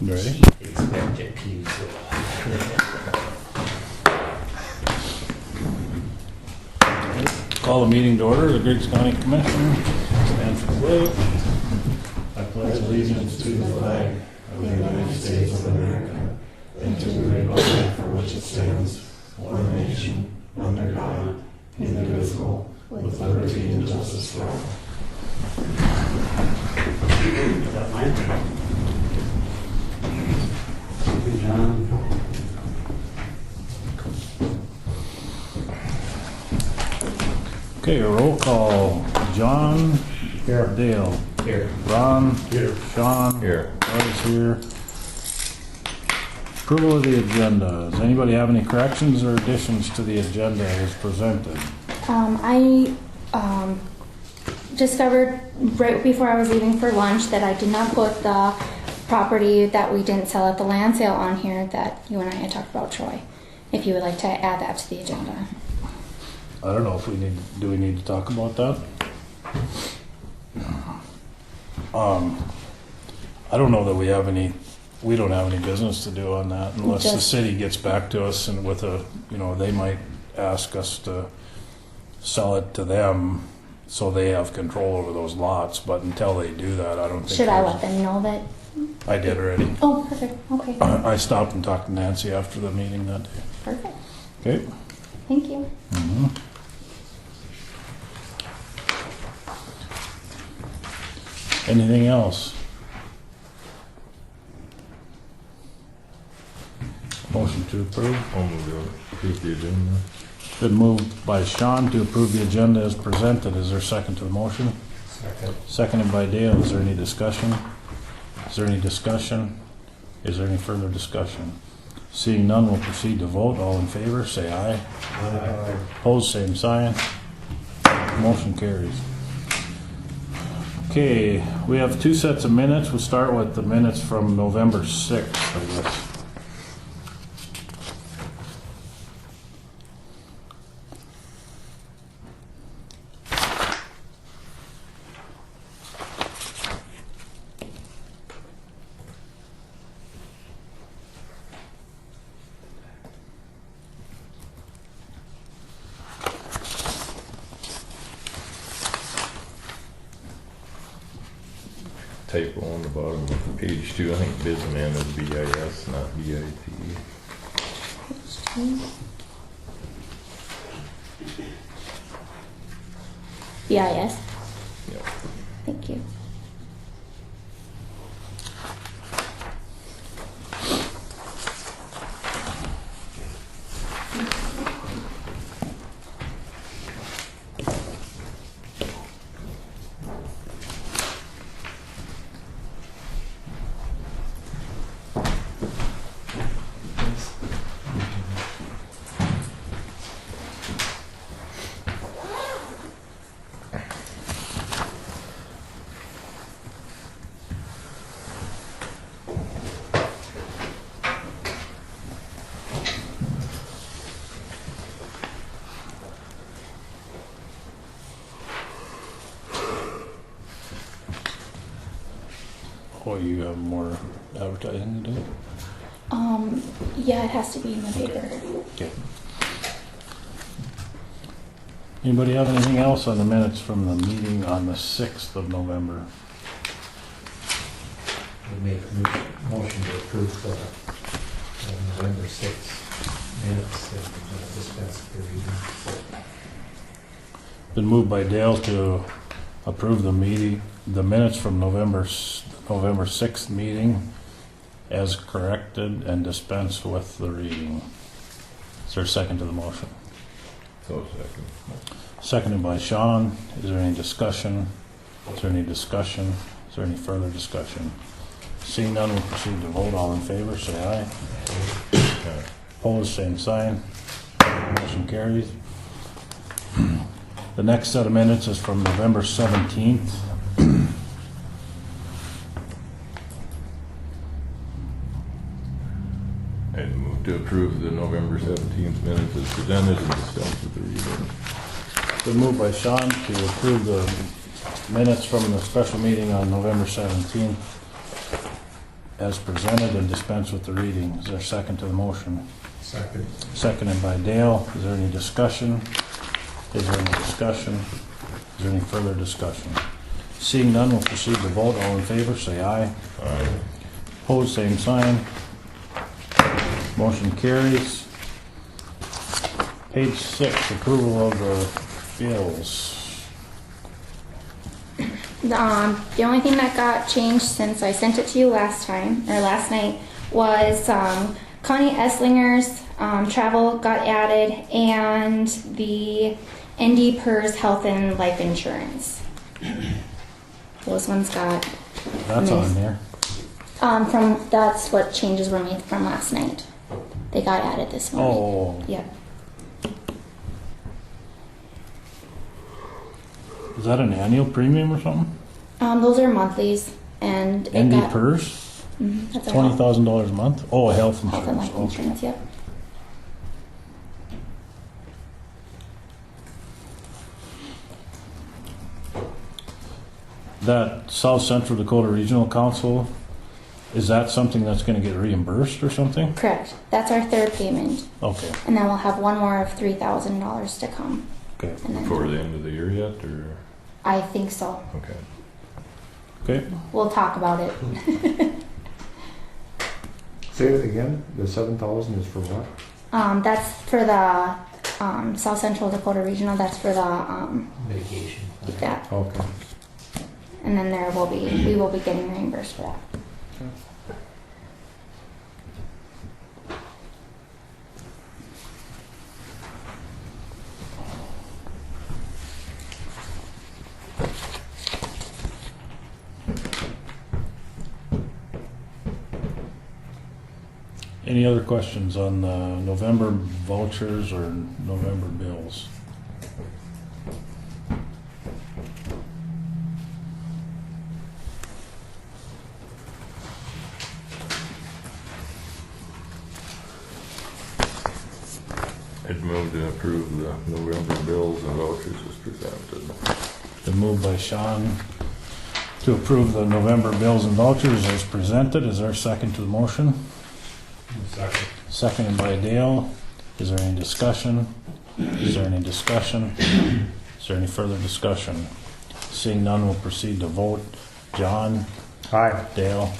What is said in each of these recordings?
Ready? Expected people. Call the meeting to order. The Griggs County Commission. Stand for the pledge. I pledge allegiance to the flag of the United States of America and to the republic for which it stands, one nation, under God, indivisible, with liberty and justice for all. Is that mine? Good, John. Okay, a roll call. John. Here. Dale. Here. Ron. Here. Sean. Here. Bud is here. Approval of the agenda. Does anybody have any corrections or additions to the agenda as presented? I discovered right before I was leaving for lunch that I did not put the property that we didn't sell at the land sale on here that you and I had talked about, Troy. If you would like to add that to the agenda. I don't know if do we need to talk about that? I don't know that we don't have any business to do on that unless the city gets back to us and with they might ask us to sell it to them so they have control over those lots, but until they do that, I don't think. Should I let them know that? I did already. Oh, perfect. Okay. I stopped and talked to Nancy after the meeting that day. Perfect. Okay. Thank you. Mm-hmm. Anything else? Motion to approve. I'll move to approve the agenda. Been moved by Sean to approve the agenda as presented. Is there a second to the motion? Second. Seconded by Dale. Is there any discussion? Is there any discussion? Is there any further discussion? Seeing none, we'll proceed to vote. All in favor, say aye. Aye. Opposed, same sign. Motion carries. Okay, we have two sets of minutes. We'll start with the minutes from November 6th, I guess. Typo on the bottom of page 2. I think Bisman is BIS, not BIT. BIS. Yep. Thank you. Oh, you have more advertising to do? Yeah, it has to be in the paper. Okay. Anybody have anything else on the minutes from the meeting on the 6th of November? We make a motion to approve the November 6th minutes and dispense the reading. Been moved by Dale to approve the minutes from November 6th meeting as corrected and dispense with the reading. Is there a second to the motion? So second. Seconded by Sean. Is there any discussion? Is there any discussion? Is there any further discussion? Seeing none, we'll proceed to vote. All in favor, say aye. Opposed, same sign. Motion carries. The next set of minutes is from November 17th. I'd move to approve the November 17th minutes as presented and dispense with the reading. Been moved by Sean to approve the minutes from the special meeting on November 17th. as presented and dispense with the reading. Is there a second to the motion? Second. Seconded by Dale. Is there any discussion? Is there any discussion? Is there any further discussion? Seeing none, we'll proceed to vote. All in favor, say aye. Aye. Opposed, same sign. Motion carries. Page 6, approval of the bills. The only thing that got changed since I sent it to you last night, was Connie Esslinger's travel got added and the ND PERS health and life insurance. Those ones got That's on there. that's what changes were made from last night. They got added this morning. Oh, Yep. is that an annual premium or something? Those are monthlies and it ND got PERS? that's a health $20,000 a month? Oh, health and insurance. life Okay. insurance. Yep. That South Central Dakota Regional Council, is that something that's going to get reimbursed or something? Correct. That's our third payment, Okay, and then we'll have one more of $3,000 to come. okay, And then Before the end of the year yet, or? I think so. Okay. okay. We'll talk about it. Say it again, the 7,000 is for what? That's for the South Central Dakota Regional. That's for the Mitigation. that, Okay. and then we will be getting reimbursed for that. Any other questions on the November vouchers or November bills? I'd move to approve the November bills and vouchers as presented. Been moved by Sean to approve the November bills and vouchers as presented. Is there a second to the motion? Second. Seconded by Dale. Is there any discussion? Is there any discussion? Is there any further discussion? Seeing none, we'll proceed to vote. John? Aye. Dale?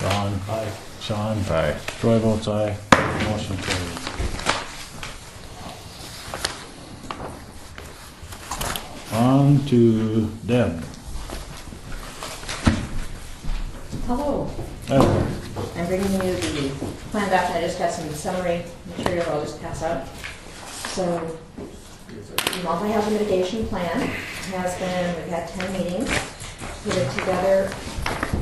Ron? Aye. Sean? Aye. Troy votes aye. Motion carried. On to Deb. Hello, Oh, I'm bringing you the plan document. I just got some summary material I'll just pass out. So, the multi-hazard mitigation plan has been, we've had 10 meetings, put it together,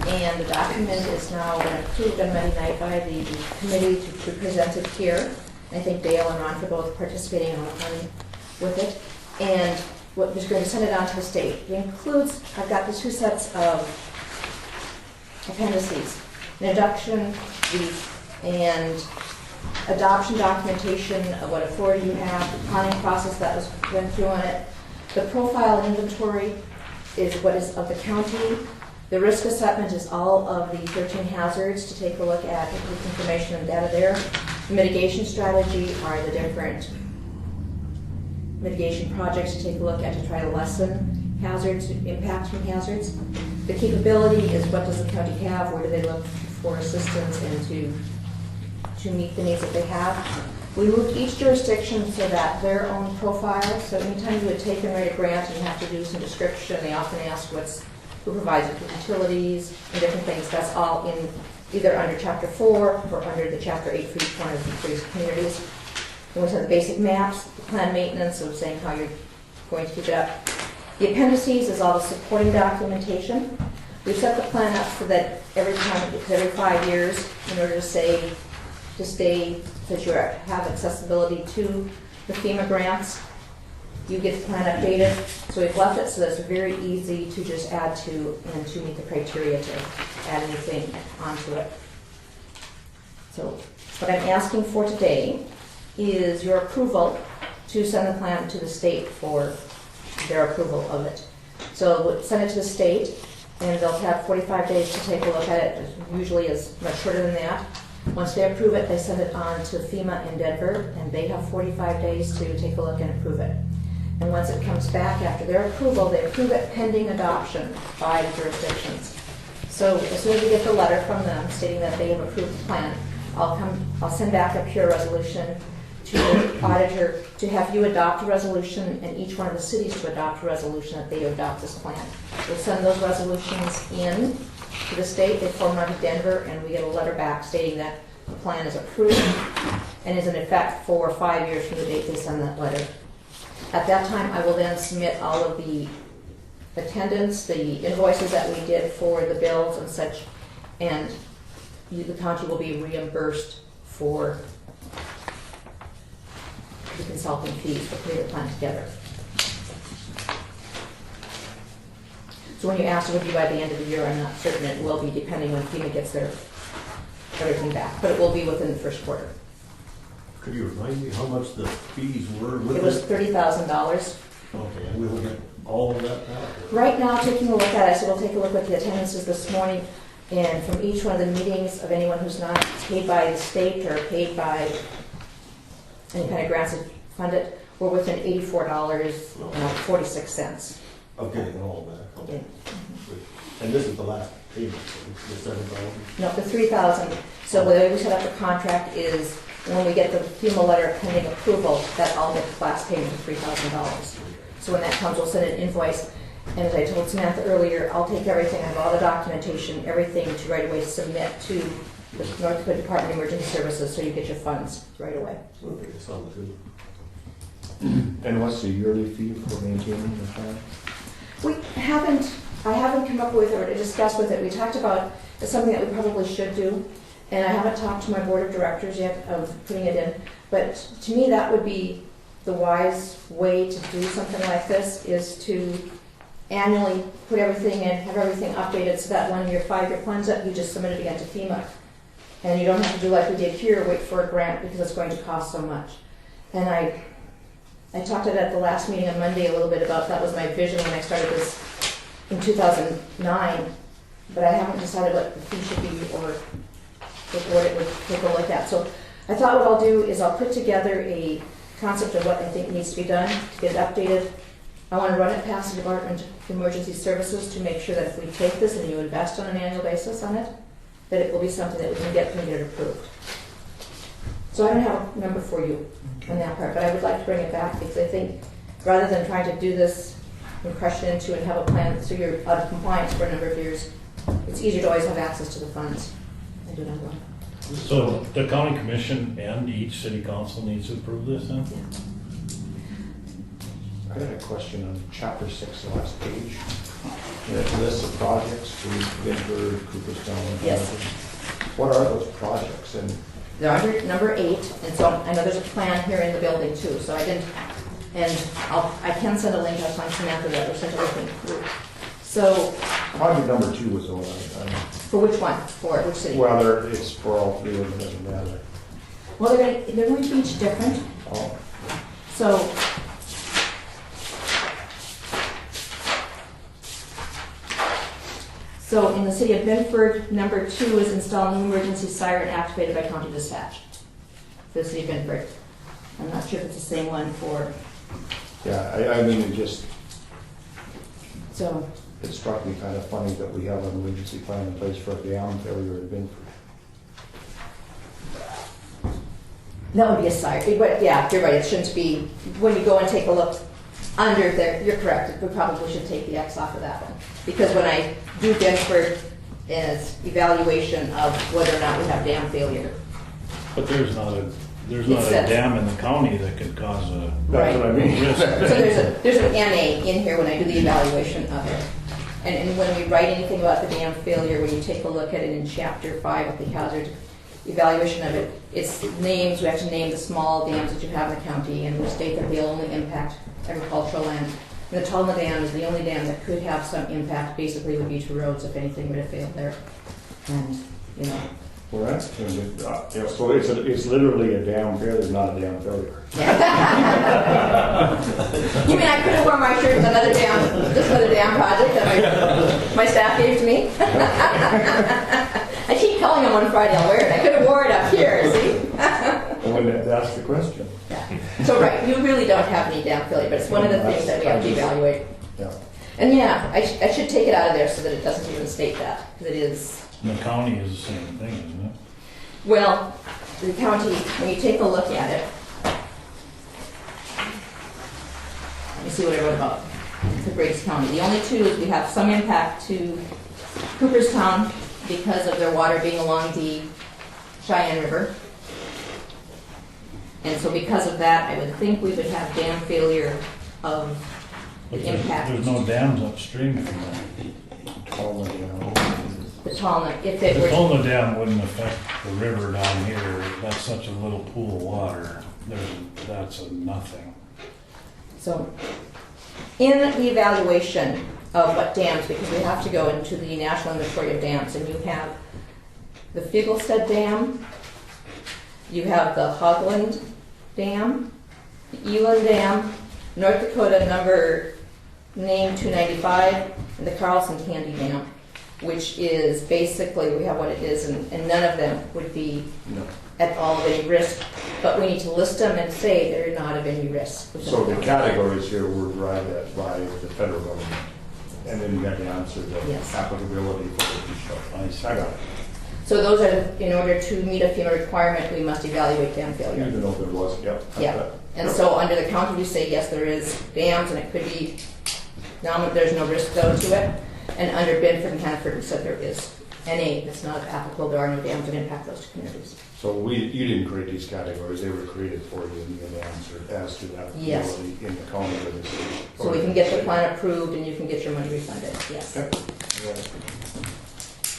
and the document is now been approved on Monday night by the committee to be presented here. I think Dale and Ron for both participating and running with it. And what was going to send it on to the state. It includes, I've got the 2 sets of appendices, an introduction, and adoption documentation of what authority you have, the planning process that went through on it. The profile and inventory is what is of the county. The risk assessment is all of the 13 hazards to take a look at, with information and data there. The mitigation strategy are the different mitigation projects to take a look at to try to lessen hazards, impacts from hazards. The capability is what does the county have, where do they look for assistance and to meet the needs that they have. We moved each jurisdiction so that their own profile, so anytime you would take and write a grant and you have to do some description, they often ask who provides it for utilities and different things. That's all in either under Chapter 4 or under the Chapter 8 for each one of these communities. And we have the basic maps, the plan maintenance of saying how you're going to keep it up. The appendices is all the supporting documentation. We've set the plan up so that every 5 years, in order to stay, that you have accessibility to the FEMA grants, you get the plan updated. So we've left it so that it's very easy to just add to and to meet the criteria to add anything onto it. So what I'm asking for today is your approval to send the plan to the state for their approval of it. So we'll send it to the state. and they'll have 45 days to take a look at it. Usually is much shorter than that. Once they approve it, they send it on to FEMA in Denver, and they have 45 days to take a look and approve it. And once it comes back after their approval, they approve it pending adoption by the jurisdictions. So as soon as we get the letter from them stating that they have approved the plan, I'll send back a pure resolution to the auditor to have you adopt a resolution and each one of the cities to adopt a resolution that they adopt this plan. We'll send those resolutions in to the state, they form on to Denver, and we get a letter back stating that the plan is approved and is in effect for 5 years from the date they send that letter. At that time, I will then submit all of the attendance, the invoices that we did for the bills and such, and the county will be reimbursed for the consulting fees for putting the plan together. So when you ask, it would be by the end of the year, I'm not certain it will be, depending when FEMA gets their everything back, but it will be within the first quarter. Could you remind me how much the fees were with It was it? $30,000. Okay, and we will get all of that back? Right now, taking a look at it, so we'll take a look at the attendances this morning, and from each one of the meetings of anyone who's not paid by the state or paid by any kind of grants that fund it, we're within $84.46. Of getting all of that, okay. Yeah. And this is the last payment, the 7,000? No, the 3,000. So the way we set up the contract is when we get the FEMA letter pending approval, that I'll get the last payment of $3,000. So when that comes, we'll send an invoice. And as I told Samantha earlier, I'll take everything, I have all the documentation, everything to right away submit to the North Dakota Department of Emergency Services so you get your funds right away. Okay, sounds good. And what's the yearly fee for maintaining the plan? I haven't come up with or discussed with it. We talked about it's something that we probably should do. And I haven't talked to my board of directors yet of putting it in. But to me, that would be the wise way to do something like this, is to annually put everything in, have everything updated so that when your 5-year plan's up, you just submit it again to FEMA. And you don't have to do like we did here, wait for a grant because it's going to cost so much. And I talked at the last meeting on Monday a little bit about that was my vision when I started this in 2009, but I haven't decided what the fee should be or what it would take a look at. So I thought what I'll do is I'll put together a concept of what I think needs to be done to get it updated. I want to run it past the Department of Emergency Services to make sure that if we take this and you invest on an annual basis on it, that it will be something that we can get it approved. So I don't have a number for you on that part, but I would like to bring it back because I think rather than trying to do this and crush it into and have a plan so you're out of compliance for a number of years, it's easier to always have access to the funds and do it on one. So the county commission and each city council needs to approve this then? I had a question on chapter 6, the last page. It lists the projects for Bedford, Cooperstown. Yes. What are those projects? And They're under number 8, and so I know there's a plan here in the building too, so I didn't, and I can send a link, I'll find Samantha that, or send everything through. So, project number 2 was the one for which one? For which city? well, it's for all three of them, doesn't matter. Well, they're going to be each different. Oh, So in the city of Binford, number 2 is install new emergency siren activated by county dispatch for the city of Binford. I'm not sure if it's the same one for, yeah, I mean, so, it struck me kind of funny that we have an emergency plan in place for a dam failure in Bedford. that would be a siren, but yeah, you're right, it shouldn't be, when you go and take a look under there, you're correct, we probably should take the X off of that one. Because when I do Binford, it's evaluation of whether or not we have dam failure. But there's not a It says- dam in the county that could cause a That's what I mean. risk. So there's an NA in here when I do the evaluation of it. And when we write anything about the dam failure, when you take a look at it in chapter 5 of the hazard evaluation of it, it's names, we have to name the small dams that you have in the county, and we state that they only impact agricultural land. And the Tulna Dam is the only dam that could have some impact, basically would be to roads if anything were to fail there. And, you know, Well, that's gonna be, yeah, so it's literally a dam failure, not a dam failure. You mean I could have worn my shirt with just another damn project that my staff gave to me? I keep telling them on Friday I'll wear it. I could have worn it up here, see? Well, that's the question. Yeah. So right, you really don't have any dam failure, but it's one of the things that we have to evaluate. Yeah. And yeah, I should take it out of there so that it doesn't even state that, because it is. The county is the same thing, isn't it? Well, the county, when you take a look at it, let me see what I wrote about the Griggs County. The only two is we have some impact to Cooperstown because of their water being along the Cheyenne River. And so because of that, I would think we would have dam failure of But the impact. there's no dams upstream from that. The Tallneck, if it The were. Tolna Dam wouldn't affect the river down here. That's such a little pool of water. That's a nothing. So, in the evaluation of what dams, because we have to go into the National Inventory of Dams, and you have the Figelsted Dam, you have the Hogland Dam, the Eland Dam, North Dakota number name 295, and the Carlson Candy Dam, which is basically, we have what it is, and none of them would be at all of any risk, but we need to list them and say they're not of any risk. So the categories here were derived at by the federal government, and then you got to answer the Yes. applicability for the show. I got it. So those are, in order to meet a FEMA requirement, we must evaluate dam failure. Even though there was, yep. Yeah, and so under the county, we say, yes, there is dams, and it could be, there's no risk though to it. And under Bedford and Hannaford, we said there is. NA, it's not applicable, there are no dams that impact those two communities. So you didn't create these categories, they were created for you, and you answered as to that Yes. ability in the county or the city. So we can get the plan approved, and you can get your money refunded, yes. Okay.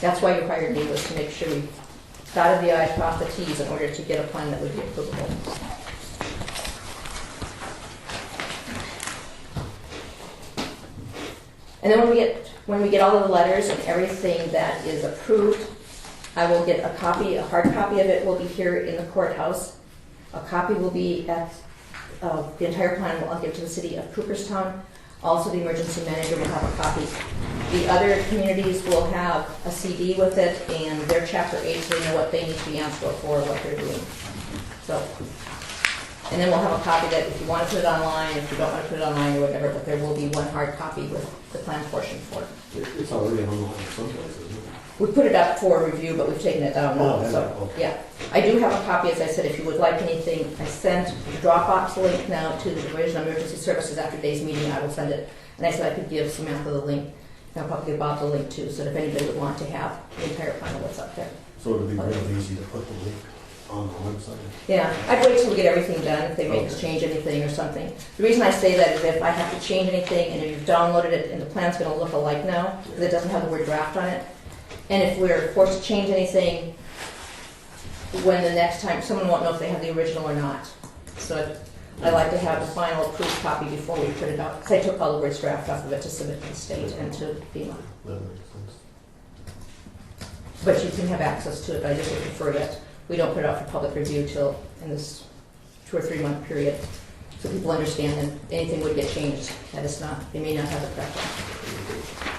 That's why you hired me, was to make sure we dotted the i's, crossed the t's in order to get a plan that would be approvable. And then when we get all of the letters and everything that is approved, I will get a copy, a hard copy of it will be here in the courthouse. A copy will be at, the entire plan will give to the city of Cooperstown. Also, the emergency manager will have a copy. The other communities will have a CD with it and their chapter 8, so they know what they need to be answerable for, what they're doing. So, and then we'll have a copy that if you want to put it online, if you don't want to put it online or whatever, but there will be one hard copy with the plan portion for it. It's already online someplace, isn't it? We put it up for review, but we've taken it down now, Oh, yeah, so, okay. yeah. I do have a copy, as I said, if you would like anything. I sent the Dropbox link now to the Division of Emergency Services after today's meeting. I will send it. And I said I could give Samantha the link. And I'll probably give Bob the link too, so that if anybody would want to have the entire plan of what's up there. So it'd be real easy to put the link on the website. Yeah, I'd wait till we get everything done, if they make us change anything or something. The reason I say that is if I have to change anything and if you've downloaded it and the plan's gonna look alike now, because it doesn't have the word draft on it. And if we're forced to change anything, when the next time, someone won't know if they have the original or not. So I like to have the final approved copy before we put it out. Because I took all the words draft off of it to submit to the state and to FEMA. That makes sense. But you can have access to it, but I just would prefer that we don't put it out for public review till in this 2 or 3 month period. So people understand that anything would get changed, that it's not, they may not have the preference.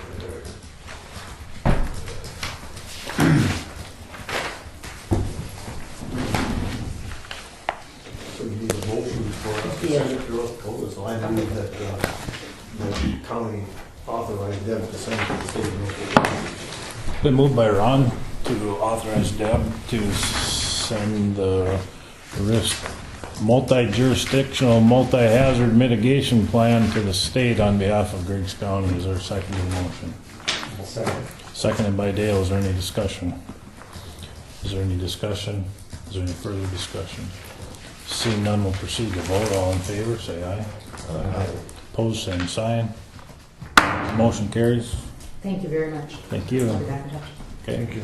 So you need a motion for us to Yeah. send it to North Dakota, so I move that the county authorized them to send it to the state of North Dakota. Been moved by Ron to authorize Deb to send the risk multi-jurisdictional, multi-hazard mitigation plan to the state on behalf of Griggs County. Is there a second to the motion? Second. Seconded by Dale. Is there any discussion? Is there any discussion? Is there any further discussion? Seeing none, we'll proceed to vote. All in favor, say aye. Aye. Opposed, same sign. Motion carries. Thank you very much. Thank you. I'll be back in touch. Okay. Thank you.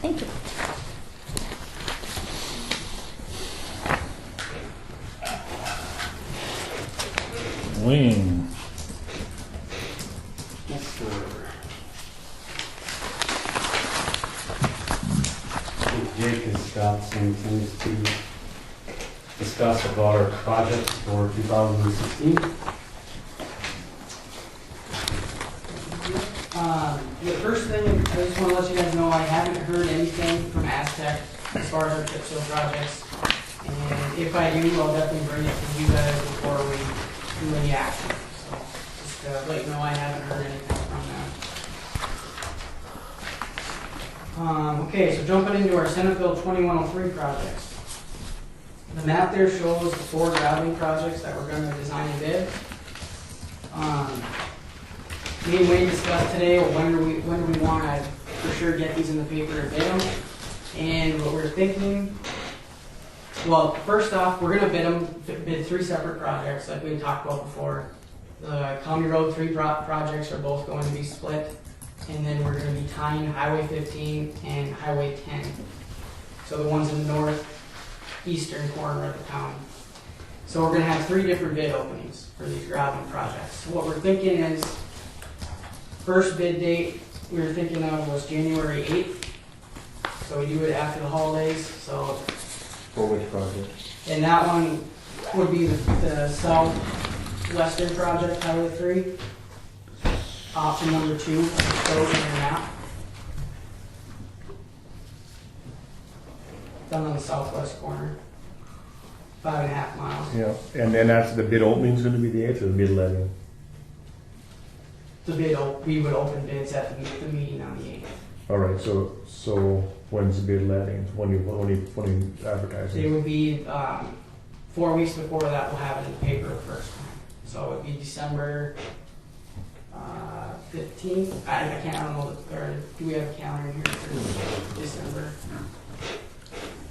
Thank you. Wayne, got some things to discuss about our projects for 2016. The first thing, I just want to let you guys know, I haven't heard anything from Aztec as far as our chip seal projects. And if I do, I'll definitely bring it to you guys before we do any action. So just to let you know, I haven't heard anything from them. Okay, so jumping into our Senate Bill 2103 projects. The map there shows the 4 gravity projects that we're going to design and bid. Me and Wayne discussed today, when do we want to for sure get these in the paper and bid them. And what we're thinking, well, first off, we're going to bid 3 separate projects like we talked about before. The County Road 3 projects are both going to be split. And then we're going to be tying Highway 15 and Highway 10. So the ones in the northeastern corner of the county. So we're going to have 3 different bid openings for these gravity projects. So what we're thinking is, first bid date we were thinking of was January 8th. So we do it after the holidays. So For which project? and that one would be the southwestern project, Highway 3. Option number 2, shows on your map. Done on the southwest corner. 5.5 miles. Yeah, and then that's the bid opening's gonna be the 8th or the bid letting? The bid, we would open bids at the meeting on the 8th. All right, so when's the bid letting? When you advertise It it? would be 4 weeks before that, we'll have it in the paper the first time. So it would be December 15th. I can't, I don't know, or do we have a calendar in here for December?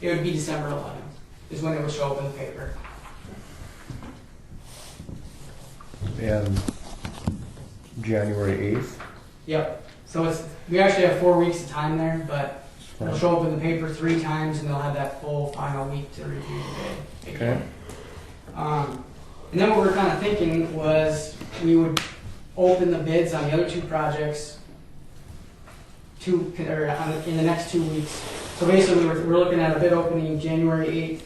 It would be December 11th is when it would show up in the paper. And January 8th? Yep. So we actually have 4 weeks of time there, but it'll show up in the paper 3 times, and they'll have that full final week to review the bid. Okay. And then what we're kind of thinking was we would open the bids on the other 2 projects in the next 2 weeks. So basically, we're looking at a bid opening January 8th,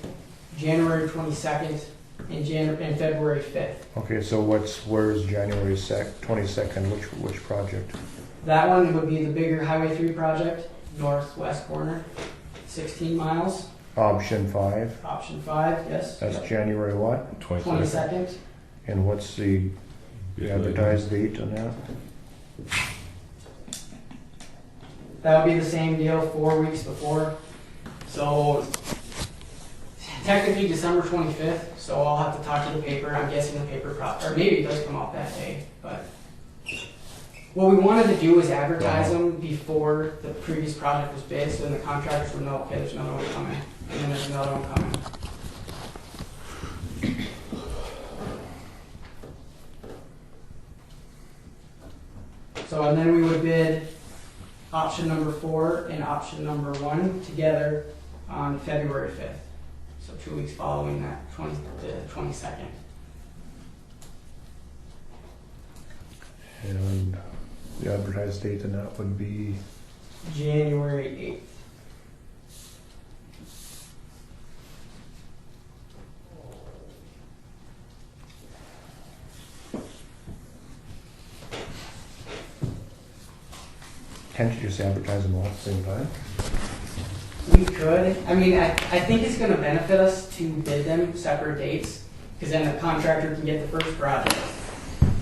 January 22nd, and February 5th. Okay, so where's January 22nd, which project? That one would be the bigger Highway 3 project, northwest corner, 16 miles. Option 5, Option 5, yes. that's January what? 22nd. And what's the advertised date on that? That would be the same deal, 4 weeks before. So technically December 25th, so I'll have to talk to the paper. I'm guessing the paper, or maybe it does come out that day, but what we wanted to do is advertise them before the previous project was bid, so then the contractors would know, okay, there's another one coming, and then there's another one coming. So, and then we would bid option number 4 and option number 1 together on February 5th. So 2 weeks following that, the 22nd. And the advertised date on that would be? January 8th. Can't you just advertise them all at the same time? We could. I mean, I think it's going to benefit us to bid them separate dates, because then the contractor can get the first project.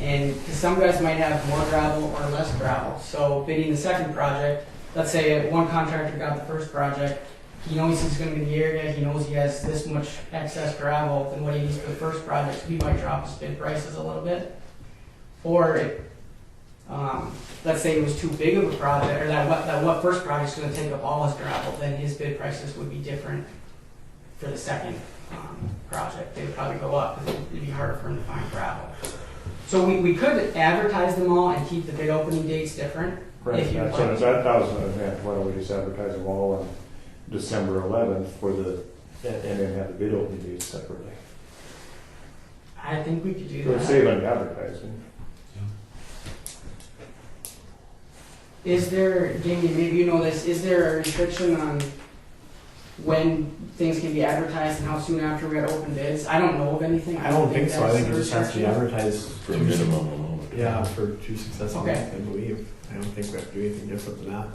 And because some guys might have more gravel or less gravel. So bidding the second project, let's say one contractor got the first project, he knows he's going to be in the area, he knows he has this much excess gravel than what he needs for the first project, so he might drop his bid prices a little bit. Or let's say it was too big of a project, or that first project's going to take up all his gravel, then his bid prices would be different for the second project. They would probably go up because it'd be harder for him to find gravel. So we could advertise them all and keep the bid opening dates different. Right, if you'd that's like. what that was an event. Why don't we just advertise them all on December 11th and then have the bid opening dates separately? I think we could do It would that. save on advertising. Is there, Jamie, maybe you know this, is there a restriction on when things can be advertised and how soon after we got open bids. I don't know of anything. I don't think so. I that's think it just has to be restricted. advertised For a minimum amount. Yeah, for 2 successive Okay. months, I believe. I don't think we have to do anything different than that.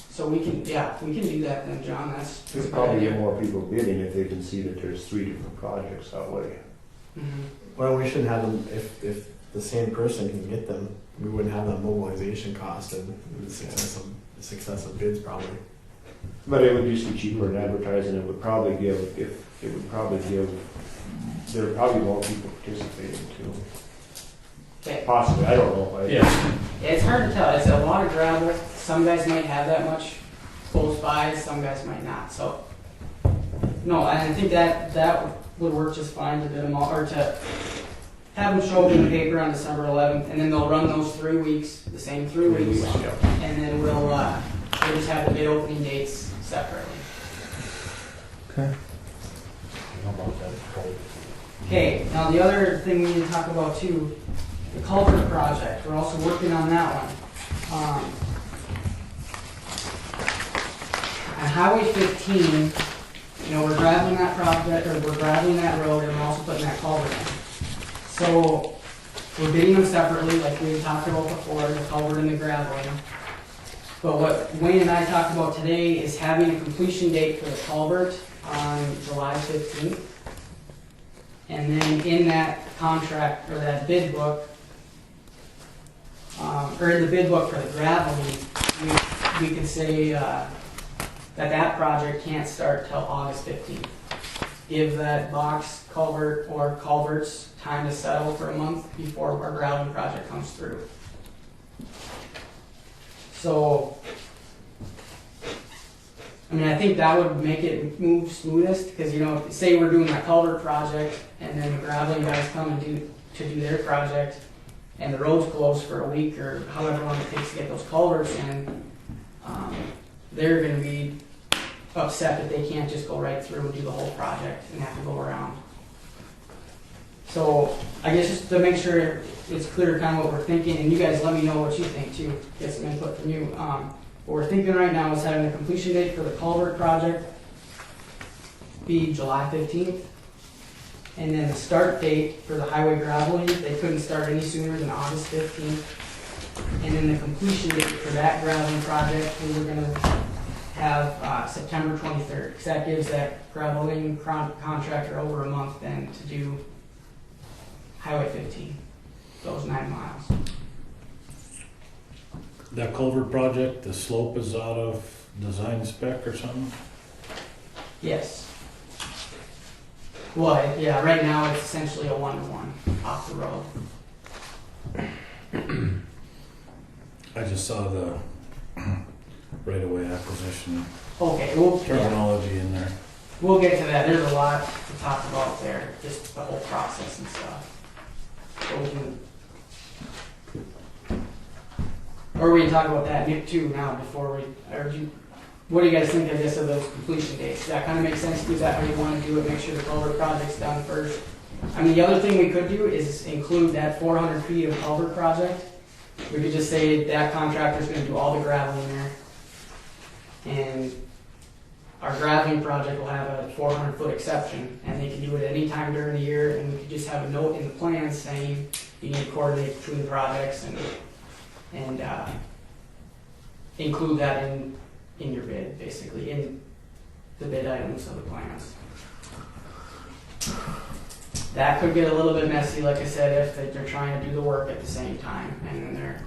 So we can do that then, John. That's a There's good probably idea. get more people bidding if they can see that there's 3 different projects that way. Mhm. Well, we should have them, if the same person can get them, we wouldn't have that mobilization cost and the successive bids probably. But it would just be cheaper than advertising. It would probably give, there would probably be more people participating too. Okay. Possibly, I don't know. Yeah. Yeah, it's hard to tell. It's a lot of gravel. Some guys might have that much close by, some guys might not. So, no, I think that would work just fine to do them all, or to have them show up in the paper on December 11th, and then they'll run those 3 weeks, the same 3 weeks, and then we'll just have the bid opening dates separately. Okay, now the other thing we need to talk about too, the culvert project. We're also working on that one. On Highway 15, we're graveling that project, or we're graveling that road, and we're also putting that culvert in. So we're bidding them separately, like we talked about before, the culvert and the graveling. But what Wayne and I talked about today is having a completion date for the culvert on July 15th. And then in that contract, or that bid book, or in the bid book for the graveling, we could say that project can't start till August 15th. Give that box culvert or culverts time to settle for a month before our grouting project comes through. So, I think that would make it move smoothest, because say we're doing that culvert project and then the graveling guys come and do their project and the road's closed for a week or however long it takes to get those culverts in, they're going to be upset that they can't just go right through and do the whole project and have to go around. So I guess just to make sure it's clear kind of what we're thinking, and you guys let me know what you think too, get some input from you. What we're thinking right now is having a completion date for the culvert project be July 15th, and then the start date for the highway graveling, they couldn't start any sooner than August 15th, and then the completion date for that graveling project, we were going to have September 23rd, because that gives that graveling contractor over a month then to do Highway 15, those 9 miles. That culvert project, the slope is out of design spec or something? Yes. Well, yeah, right now it's essentially a 1-to-1 off the road. I just saw the right-of-way acquisition Okay, well, yeah, terminology in there. we'll get to that. There's a lot to talk about there, just the whole process and stuff. So we can, or we can talk about that too now before what do you guys think, I guess, of those completion dates? Does that kind of make sense to you? Is that how you want to do it? Make sure the culvert project's done first? The other thing we could do is include that 400 feet of culvert project. We could just say that contractor's going to do all the graveling there. And our graveling project will have a 400-foot exception, and they can do it any time during the year, and we could just have a note in the plan saying you need to coordinate between the projects and include that in your bid, basically, in the bid items of the plans. That could get a little bit messy, like I said, if they're trying to do the work at the same time, and then they're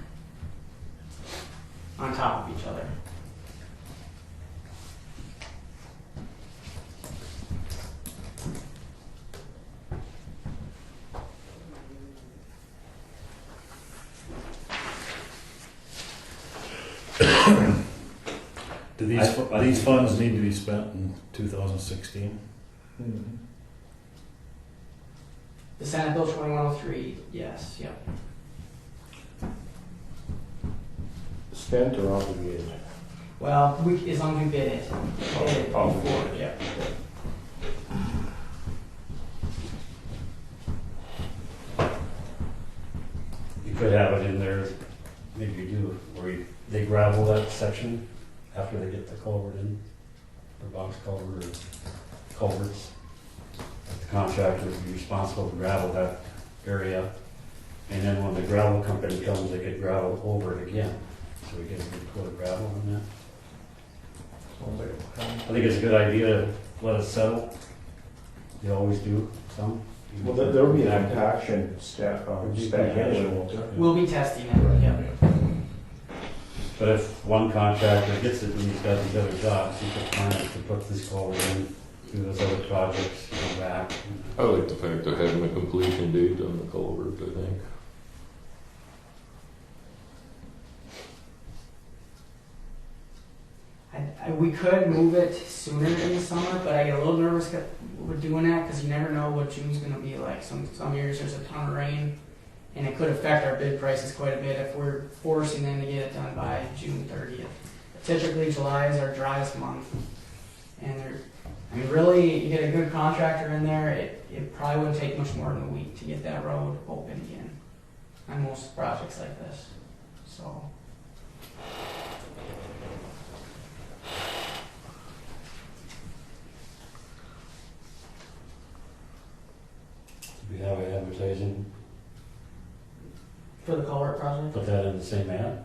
on top of each other. Do I these think- funds need to be spent in 2016? The Senate Bill 2103, yes, yep. Spent or obligated? Well, as long as we bid it. Bid it Oh, before, yeah. You could have it in there, maybe you do, where they gravel that section after they get the culvert in. or box culvert or culverts. The contractor would be responsible to gravel that area. And then when the gravel company comes, they could gravel over it again. So we get a good coat of gravel on that. Sounds like a plan. I think it's a good idea to let it settle. You always do, some. Well, there'll be an compaction stack anyway, won't there? We'll be testing it, yeah. But if one contractor gets it and he's got these other jobs, he could plan to put this culvert in, do those other projects, go back. I like the fact of having a completion date on the culvert, I think. We could move it sooner in the summer, but I get a little nervous with doing that because you never know what June's going to be like. Some years there's a ton of rain, and it could affect our bid prices quite a bit if we're forcing them to get it done by June 30th. Typically, July is our driest month, and really, you get a good contractor in there, it probably wouldn't take much more than a week to get that road open again on most projects like this. So. We have an advertising, For the culvert project? put that in the same ad,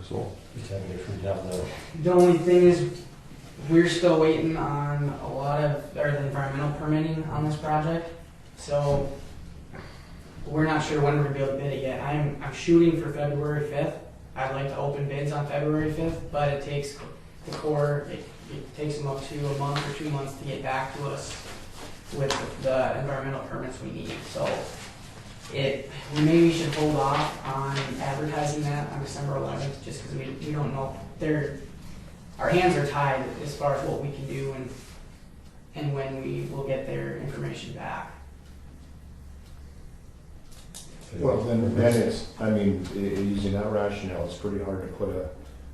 So, just have a different, have the, The only thing is, we're still waiting on a lot of, or the environmental permitting on this project. So, we're not sure when we're gonna be able to bid it yet. I'm shooting for February 5th. I'd like to open bids on February 5th, but it takes the Corps, it takes them up to a month or 2 months to get back to us with the environmental permits we need. So we maybe should hold off on advertising that on December 11th, just because we don't know. Our hands are tied as far as what we can do and when we will get their information back. Well, then it's, I mean, using that rationale, it's pretty hard to put a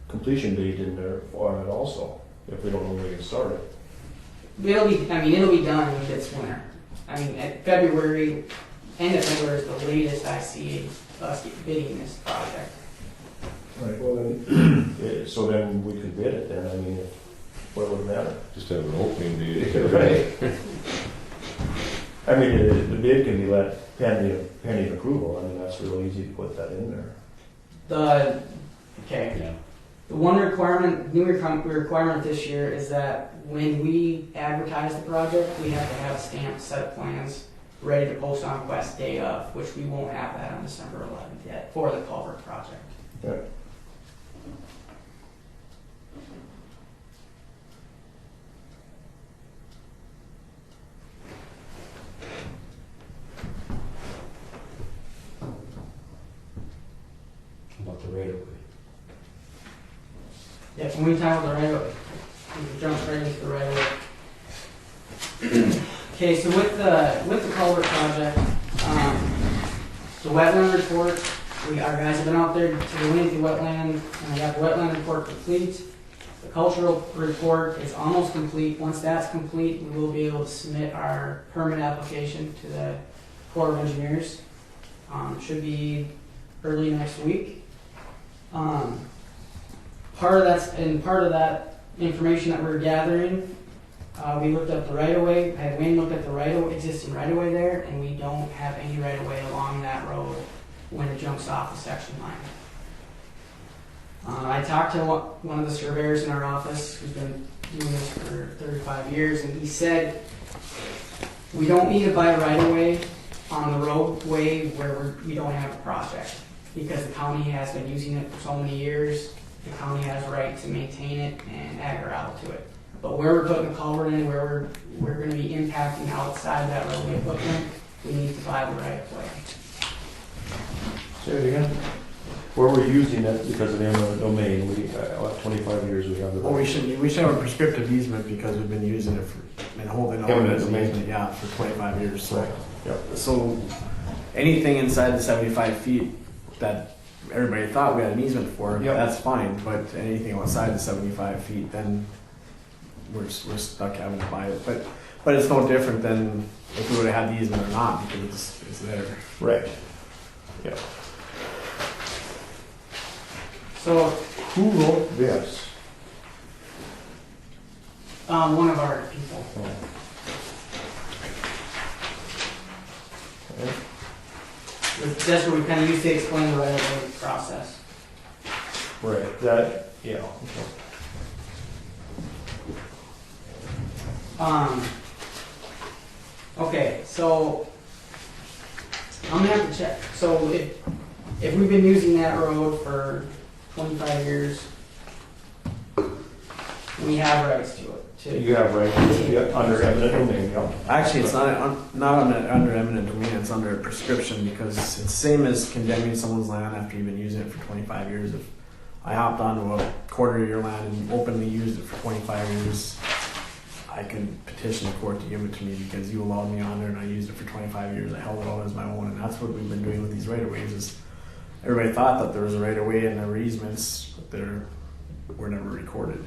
completion date in there on it also, if we don't know when we get started. It'll be done this winter. I mean, at February, end of February is the latest I see us bidding this project. Right, well then, so then we could bid it then, I mean, what would it matter? just have an opening date. Right. I mean, the bid can be let pending approval, I mean, that's real easy to put that in there. yeah. The one new requirement this year is that when we advertise the project, we have to have a stamped set of plans ready to post on Quest day of, which we won't have that on December 11th yet for the culvert project. Okay. About the right of way. Yeah, when we tackle the right of way, we jump right into the right of way. Okay, so with the culvert project, the wetland report, our guys have been out there to delineate the wetland, and I got the wetland report complete. The cultural report is almost complete. Once that's complete, we will be able to submit our permit application to the Corps of Engineers. Should be early next week. Part of that information that we're gathering, we looked up the right-of-way. I had Wayne look at the existing right-of-way there, and we don't have any right-of-way along that road when it jumps off the section line. I talked to one of the surveyors in our office who's been doing this for 35 years, and he said we don't need to buy a right-of-way on the roadway where we don't have a project, because the county has been using it for so many years. The county has a right to maintain it and add gravel to it. But where we're putting the culvert in, where we're going to be impacting outside that roadway footprint, we need to buy the right of way. Say it again. Where we're using it because of the eminent domain, 25 years we have the. Well, we should have a prescriptive easement because we've been using it and holding on Eminent as an domain. easement, yeah, for 25 years. So, Right. Yep. so anything inside the 75 feet that everybody thought we had an easement for, Yep. that's fine. But anything outside the 75 feet, then we're stuck having to buy it. But it's no different than if we would have had the easement or not, because it's there. Right. Yeah. So Who wrote this? One of our people. That's what we kind of used to explain the right-of-way process. Right, that, yeah. Okay, so I'm gonna have to check. So if we've been using that road for 25 years, we have rights to it. You have right, yeah, under eminent domain, yeah. Actually, it's not under eminent domain, it's under prescription, because it's the same as condemning someone's land after you've been using it for 25 years. If I hopped onto a quarter of your land and openly used it for 25 years, I can petition the court to give it to me because you allowed me on there and I used it for 25 years. I held it all as my own, and that's what we've been doing with these right-of-ways. Is everybody thought that there was a right-of-way and there were easements, but they were never recorded.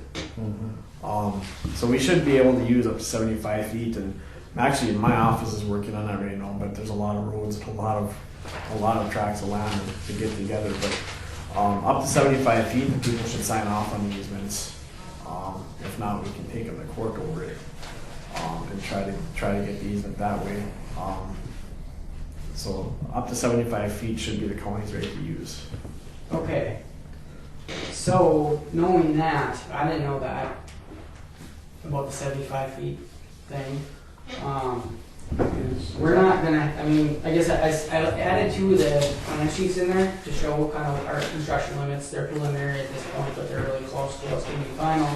So we should be able to use up to 75 feet, and actually my office is working on that right now. But there's a lot of roads and a lot of tracts of land to get together. But up to 75 feet, the people should sign off on the easements. If not, we can take them to court over it and try to get the easement that way. So up to 75 feet should be the county's right to use. Okay. So knowing that, I didn't know that about the 75 feet thing. We're not gonna. I mean, I guess I added two of the plan sheets in there to show kind of our construction limits. They're preliminary at this point, but they're really close to what's going to be final.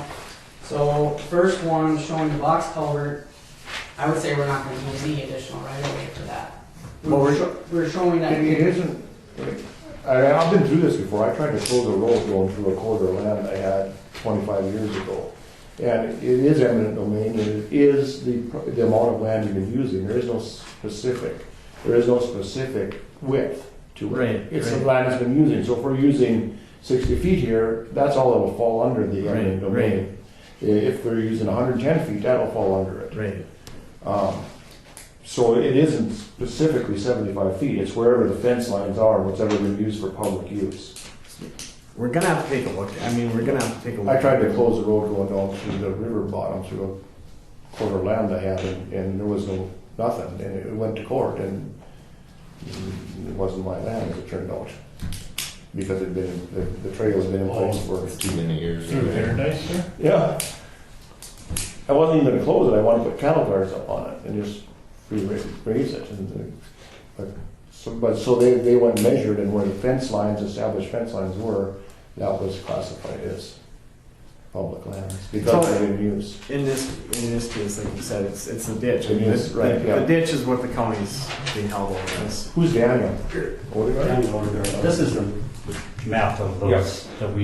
So first one showing the box culvert, I would say we're not going to use any additional right away for that. We're showing that It isn't, I've been through this before. I tried to close a road going through a quarter of land I had 25 years ago. And it is eminent domain, and it is the amount of land you've been using. There is no specific width to it. Right, It's the right. land it's been using. So if we're using 60 feet here, that's all that will fall under the eminent domain. If they're using 110 feet, that'll fall under it. Right. So it isn't specifically 75 feet. It's wherever the fence lines are, what's ever been used for public use. We're gonna have to take a look. I mean, we're gonna have to take a look. I tried to close the road going down through the river bottom through a quarter of land I had, and there was nothing. And it went to court, and it wasn't my land, as it turned out, because the trail had been in place for Too many years. Through Paradise there? yeah. I wasn't even gonna close it. I wanted to put cattle guards up on it and just raise it. So they went and measured, and where the established fence lines were, that was classified as public lands because they didn't use. In this case, like you said, it's a ditch. It is, right, The yeah. ditch is what the county's being held over as. Who's Daniel? Odegaard? This is the map of those that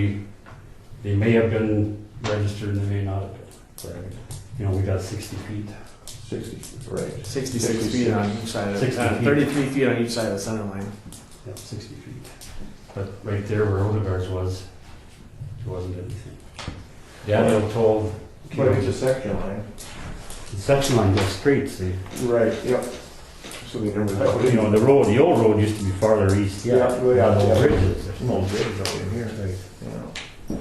they may have been registered and they may not have been. Right. You know, we got 60 feet. 60, right. 66 feet on each side of 60 feet. 33 feet on each side of the center line. Yeah, 60 feet. But right there where Odegaard's was, there wasn't anything. Daniel told, But it's a section line. the section line goes straight, see? Right, yep. So they never. You know, the old road used to be farther east. Yeah, well, yeah, No yeah. bridges. There's no bridge out in here. Right. Yeah.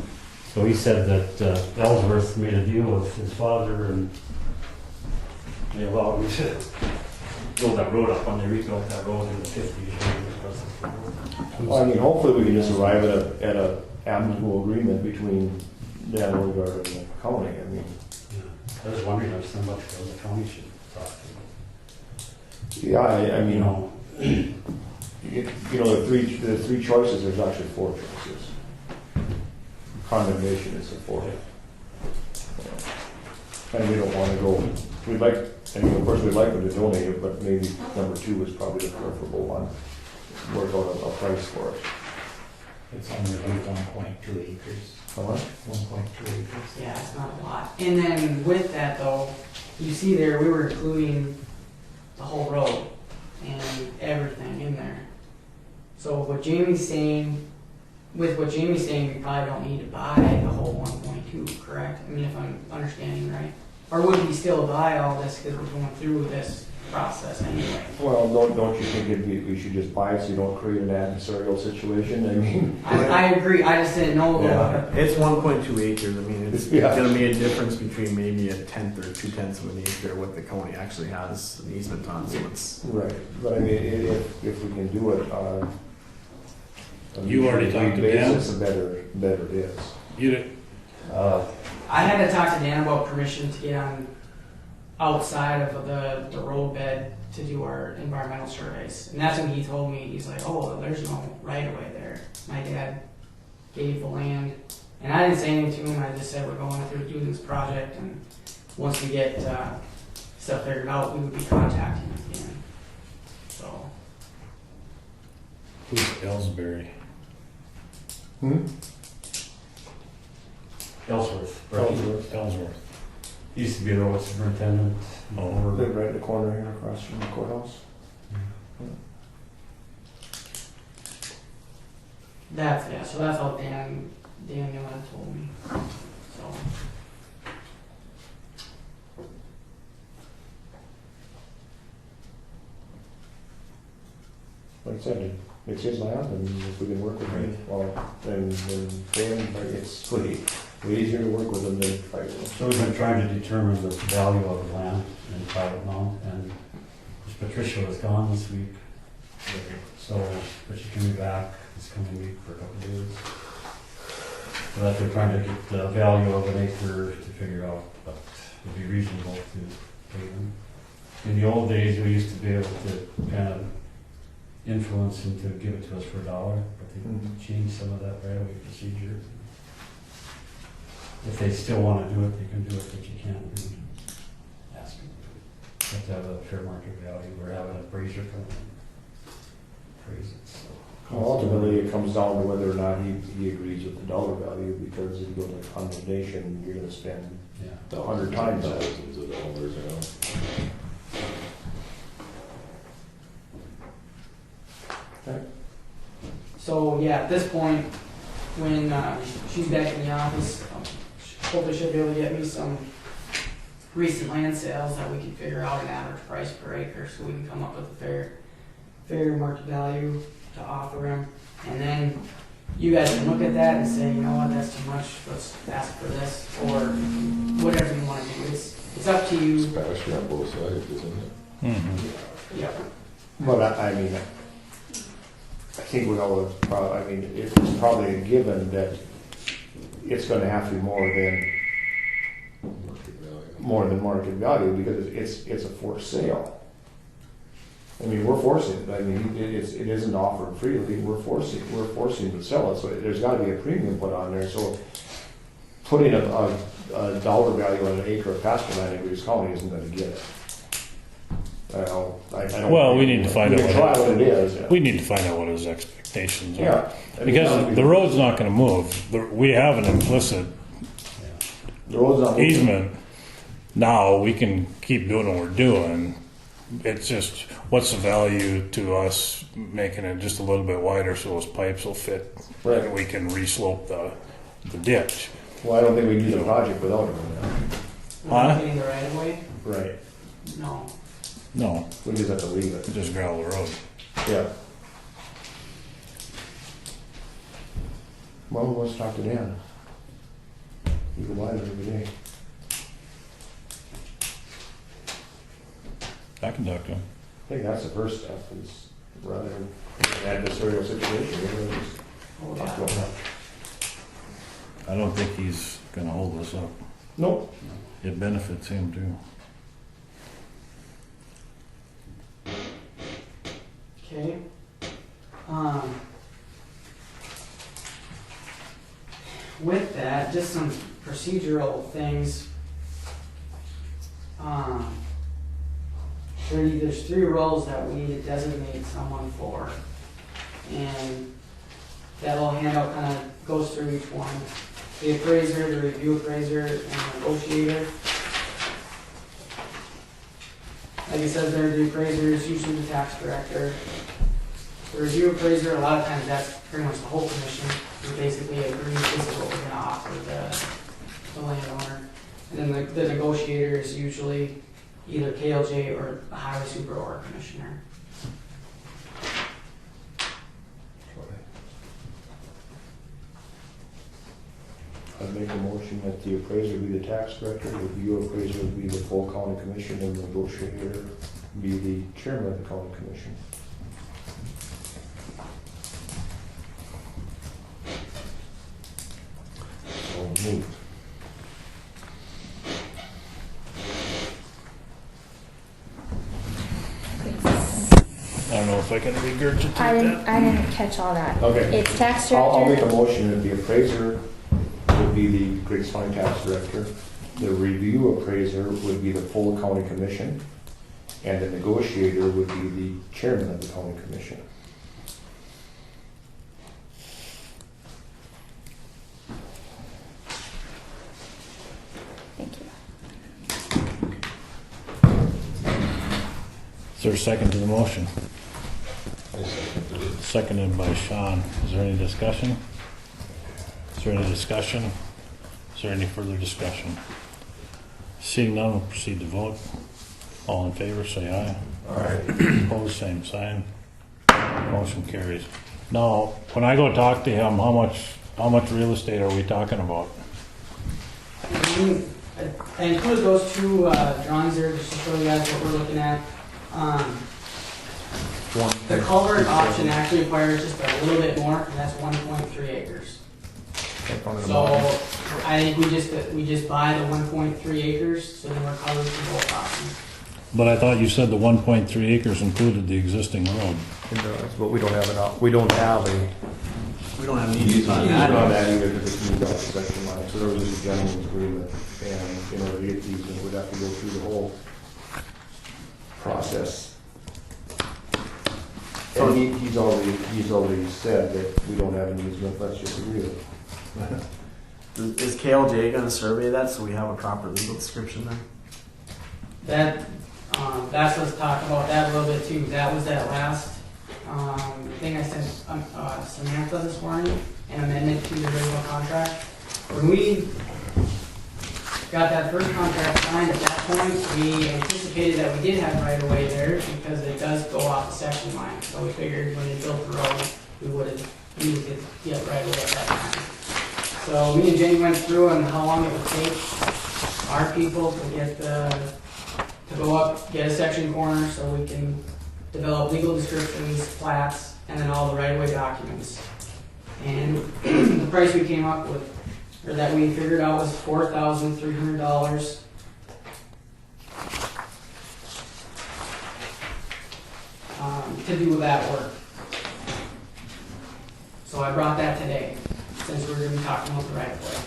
So he said that Ellsworth made a deal with his father and they allowed me to build that road up when they rebuilt that road in the 50s. Well, I mean, hopefully we can just arrive at a amicable agreement between Dan Odegaard and the county. I mean, I was wondering if somebody from the county should talk to me. yeah, I mean, You know, the three choices, there's actually four choices. Condemnation is the fourth. And we don't want to go, of course we'd like them to donate it, but maybe number two is probably the preferable one. Work out a price for it. It's only about 1.2 acres. How much? 1.2 acres. Yeah, it's not a lot. And then with that though, you see there, we were including the whole road and everything in there. So with what Jamie's saying, we probably don't need to buy the whole 1.2, correct? I mean, if I'm understanding right. Or would we still buy all this because we're going through this process anyway. Well, don't you think we should just buy it so you don't create an adversarial situation? I mean. I agree, I just didn't know. Yeah. It's 1.2 acres. I mean, it's Yeah. going to be a difference between maybe a tenth or 2/10 of an acre what the county actually has an easement on. So it's Right, but I mean, if we can do it on. You already talked to Dan? basis, the better it is. You did, I had to talk to Dan about permission to get on outside of the road bed to do our environmental surveys. And that's when he told me, he's like, oh, well, there's no right of way there. My dad gave the land. And I didn't say anything to him, I just said we're going through doing this project, and once we get stuff figured out, we would be contacting him again. So, who's Ellsbury? Ellsworth. Ellsworth. He used to be the road superintendent. Oh. Live right in the corner here across from the courthouse. so that's all Dan Miller told me. So. Like I said, it's his land, and if we can work with him, well, then it's way easier to work with him than fight with him. So we've been trying to determine the value of the land in private now, and Patricia was gone this week. So, but she can be back this coming week for a couple of days. So that they're trying to get the value of an acre to figure out what would be reasonable to pay them. In the old days, we used to be able to kind of influence them to give it to us for $1, but they changed some of that right-of-way procedure. If they still want to do it, they can do it, but you can't really ask them. You have to have a fair market value, or have an appraiser come in, appraise it, so. Well, ultimately, it comes down to whether or not he agrees with the dollar value, because if you go to condemnation, you're gonna spend Yeah. 100 times that. Thousands of dollars, you know. So yeah, at this point, when she's back in the office, hopefully she'll be able to get me some recent land sales that we can figure out an average price per acre, so we can come up with a fair market value to offer them. And then you guys can look at that and say, you know what, that's too much, let's ask for this, or whatever you want to do. It's up to you. Especially on both sides, isn't it? Mm-hmm. Yep. But I mean, I think we all, I mean, it's probably a given that it's gonna have to be more than market value, because it's a forced sale. I mean, we're forcing it. I mean, it isn't offered freely. We're forcing to sell it. So there's got to be a premium put on there. So putting a dollar value on an acre of pasture land in Griggs County isn't going to get it. I don't. Well, we need to find out we can try what it is. Yeah. We need to find out what his expectations are. Yeah. I mean, Because the road's not gonna move. We have an implicit the road's not moving. easement. Now, we can keep doing what we're doing. It's just, what's the value to us making it just a little bit wider so those pipes will fit? Right. And we can re-slope the ditch. Well, I don't think we can do the project without it. Huh? Getting the right of way? Right. No. No, We just have to leave it. just gravel the road. Yeah. Well, let's talk to Dan. You go by there every day. I can talk to him. I think that's the first step, is rather than an adversarial situation, you know, just Oh, talk to yeah. him. I don't think he's gonna hold us up. Nope. It benefits him too. Okay. With that, just some procedural things. There's 3 roles that we need to designate someone for. And that little handout kind of goes through each one. The appraiser, the review appraiser, and the negotiator. Like I said, the appraiser is usually the tax director. The review appraiser, a lot of times that's pretty much the whole commission. We basically agree this is what we're going to offer the landowner. And then the negotiator is usually either KLJ or the highway super or commissioner. I'd make a motion that the appraiser be the tax director, the review appraiser would be the full county commission, and the negotiator be the chairman of the county commission. So moved. I don't know if I can regurgitate I that. didn't catch all that. Okay. It's tax I'll make director. a motion that the appraiser would be the Griggs County tax director, the review appraiser would be the full county commission, and the negotiator would be the chairman of the county commission. Thank you. Is there a second to the motion? Seconded by Sean. Is there any discussion? Is there any discussion? Is there any further discussion? Seeing none, we'll proceed to vote. All in favor, say aye. Aye. Opposed, same sign. Motion carries. Now, when I go talk to him, how much real estate are we talking about? I included those two drawings there just to show you guys what we're looking at. The culvert option actually requires just a little bit more, and that's 1.3 acres. So I think we just buy the 1.3 acres, so then we're covered for both options. But I thought you said the 1.3 acres included the existing road. It does, but we don't have we don't have a. We don't have any He's easement on not on that. that either because it's moved out section line, so there was just a gentleman's agreement, and in order to get these, we'd have to go through the whole process. And he's already said that we don't have an easement, let's just agree with it. Is KLJ gonna survey that so we have a proper legal description then? That's what's talk about that a little bit too. That was that last thing I sent Samantha this morning, an amendment to the original contract. When we got that first contract signed, at that point, we anticipated that we did have right of way there because it does go off the section line. So we figured when they built the road, we would have needed to get right of way at that time. So me and Jenny went through on how long it would take our people to get to go up, get a section corner so we can develop legal descriptions, plats, and then all the right of way documents. And the price we came up with, or that we figured out, was $4,300 to do that work. So I brought that today, since we're going to be talking about the right of way.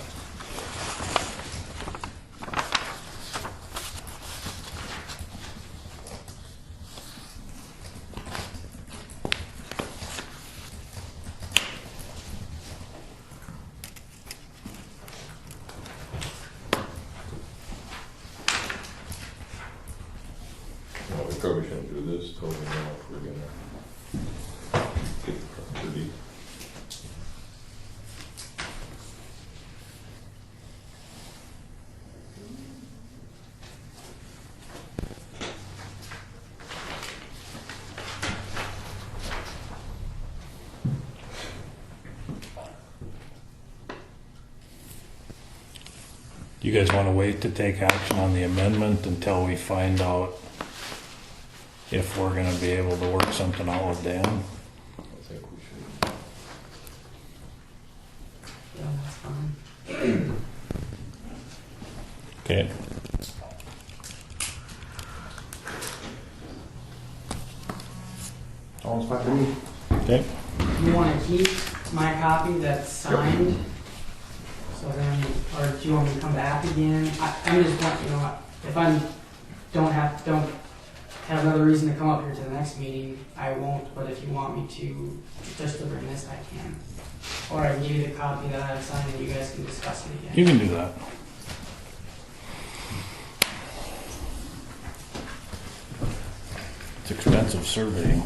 Well, we probably shouldn't do this till we know if we're gonna get the property. Do you guys want to wait to take action on the amendment until we find out if we're going to be able to work something out with Dan? I think we should. Yeah, that's fine. Okay. Sounds fine to me. Okay. You want to keep my copy that's signed? So then, or do you want me to come back again? I'm just want, you know what, if don't have another reason to come up here to the next meeting, I won't, but if you want me to just to bring this, I can. Or I can give you the copy that I've signed and you guys can discuss it again. You can do that. It's expensive surveying.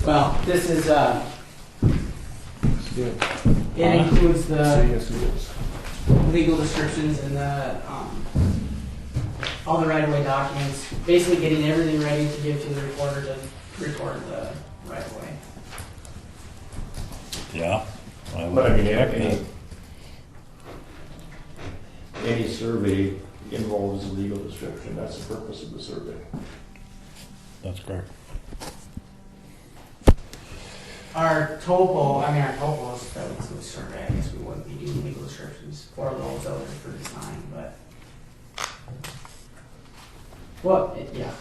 Well, this is, Yeah. it includes the Yes, it is. legal descriptions and the all the right-of-way documents, basically getting everything ready to give to the recorder to record the right-of-way. Yeah. But I mean, expect that. any survey involves a legal description, that's the purpose of the survey. That's correct. Our topo is fairly to a survey. I guess we wouldn't be doing legal descriptions for those other for design, but. Well, yeah.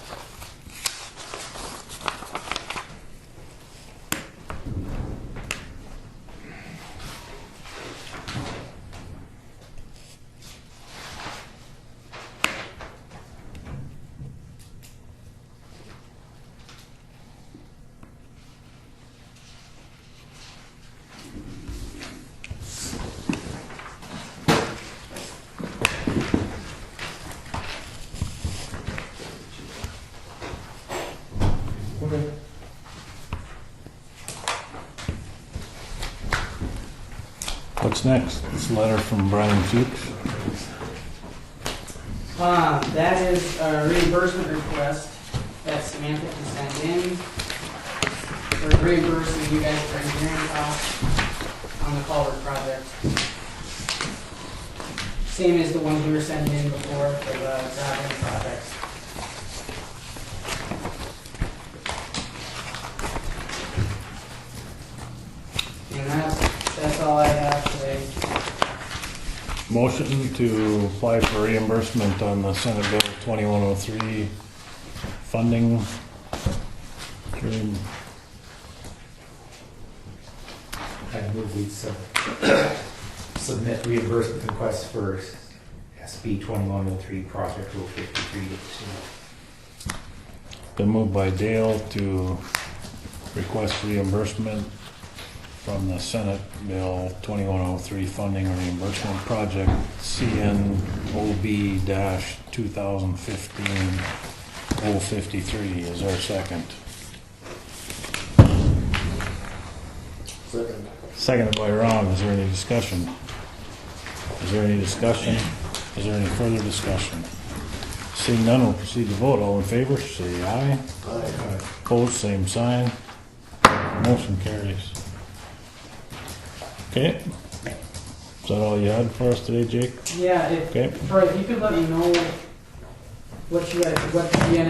What's next? This letter from Brian Fuchs. That is a reimbursement request that Samantha can send in. We're reimbursing you guys for engineering costs on the culvert project. Same as the ones we were sending in before for the gravel project. And that's all I have today. Motion to apply for reimbursement on the Senate Bill 2103 funding. I move we submit reimbursement requests for SB 2103 Project Rule 53. Been moved by Dale to request reimbursement from the Senate Bill 2103 funding reimbursement project CNOB-2015-053. Is there a second? Second. Seconded by Ron. Is there any discussion? Is there any discussion? Is there any further discussion? Seeing none, we'll proceed to vote. All in favor, say aye. Aye. Opposed, same sign. Motion carries. Okay. Is that all you had for us today, Jake? Yeah, Okay. if you could let me know what you end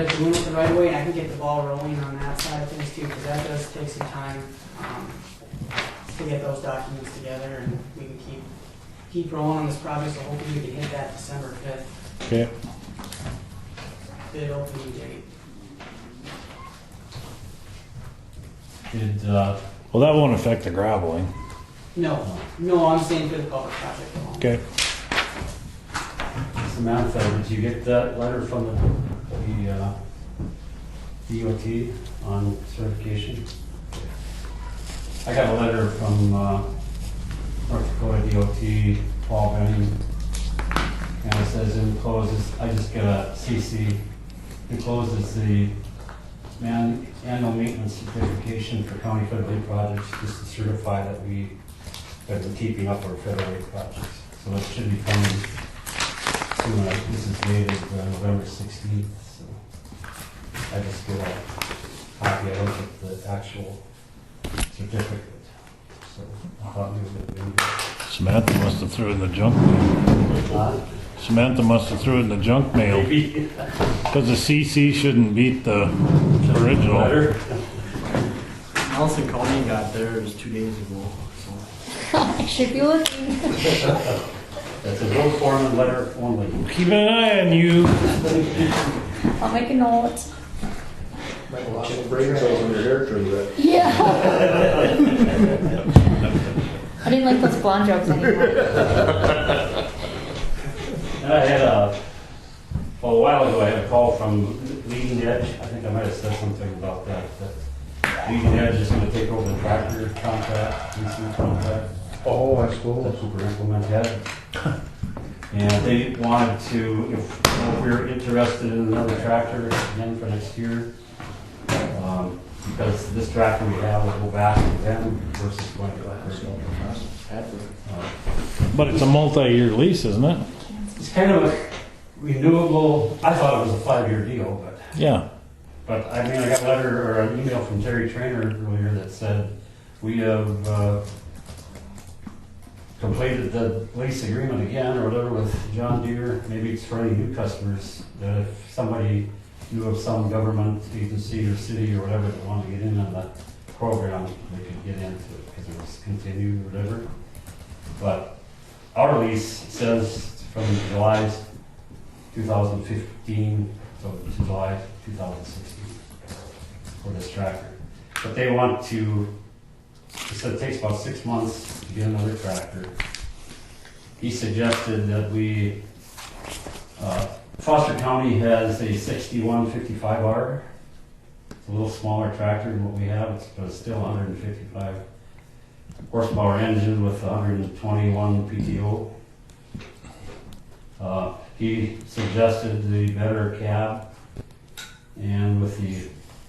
up doing with the right of way, and I can get the ball rolling on that side of things too, because that does take some time to get those documents together, and we can keep rolling on this project. So hopefully we can hit that December 5th Okay. bid opening date. Well, that won't affect the graveling. No, I'm saying for the culvert project alone. Okay. Samantha, did you get that letter from the DOT on certification? I got a letter from North Dakota DOT, Paul Benning, and it says encloses, I just get a CC, encloses the annual maintenance certification for county federal aid projects, just to certify that we have been keeping up our federal aid projects. So it should be coming soon. This is dated November 16th, so I just get a copy. I looked at the actual certificate. So I thought we would do Samantha must have threw it in the junk mail. Samantha must have threw it in the junk mail. maybe. Because the CC shouldn't beat the original. Letter. Nelson called me and got theirs 2 days ago. So. I should be looking. That's a road foreman letter only. Keep an eye on you. I'll make a note. Might want to check brain cells on your hair trim that. Yeah. I didn't like those blonde jokes anymore. And I had a while ago, I had a call from Leading Edge. I think I might have said something about that. That Leading Edge is going to take over the tractor contract, leasing contract. Oh, I suppose. That's what we're implementing that. And they wanted to, if we were interested in another tractor again for next year, because this tractor we have will go back to them versus going to us. But it's a multi-year lease, isn't it? It's kind of renewable, I thought it was a 5-year deal, Yeah, but I mean, I got a letter or an email from Terry Trainer earlier that said, we have completed the lease agreement again or whatever with John Deere. Maybe it's for any new customers, that if somebody knew of some government agency or city or whatever that wanted to get in on that program, they could get into it because it was continued or whatever. But our lease says from July 2015 to July 2016 for this tractor. But they want to, he said it takes about 6 months to get another tractor. He suggested that we, Foster County has a 6155R. It's a little smaller tractor than what we have, but it's still 155 horsepower engine with 121 PTO. He suggested the better cab and with the, I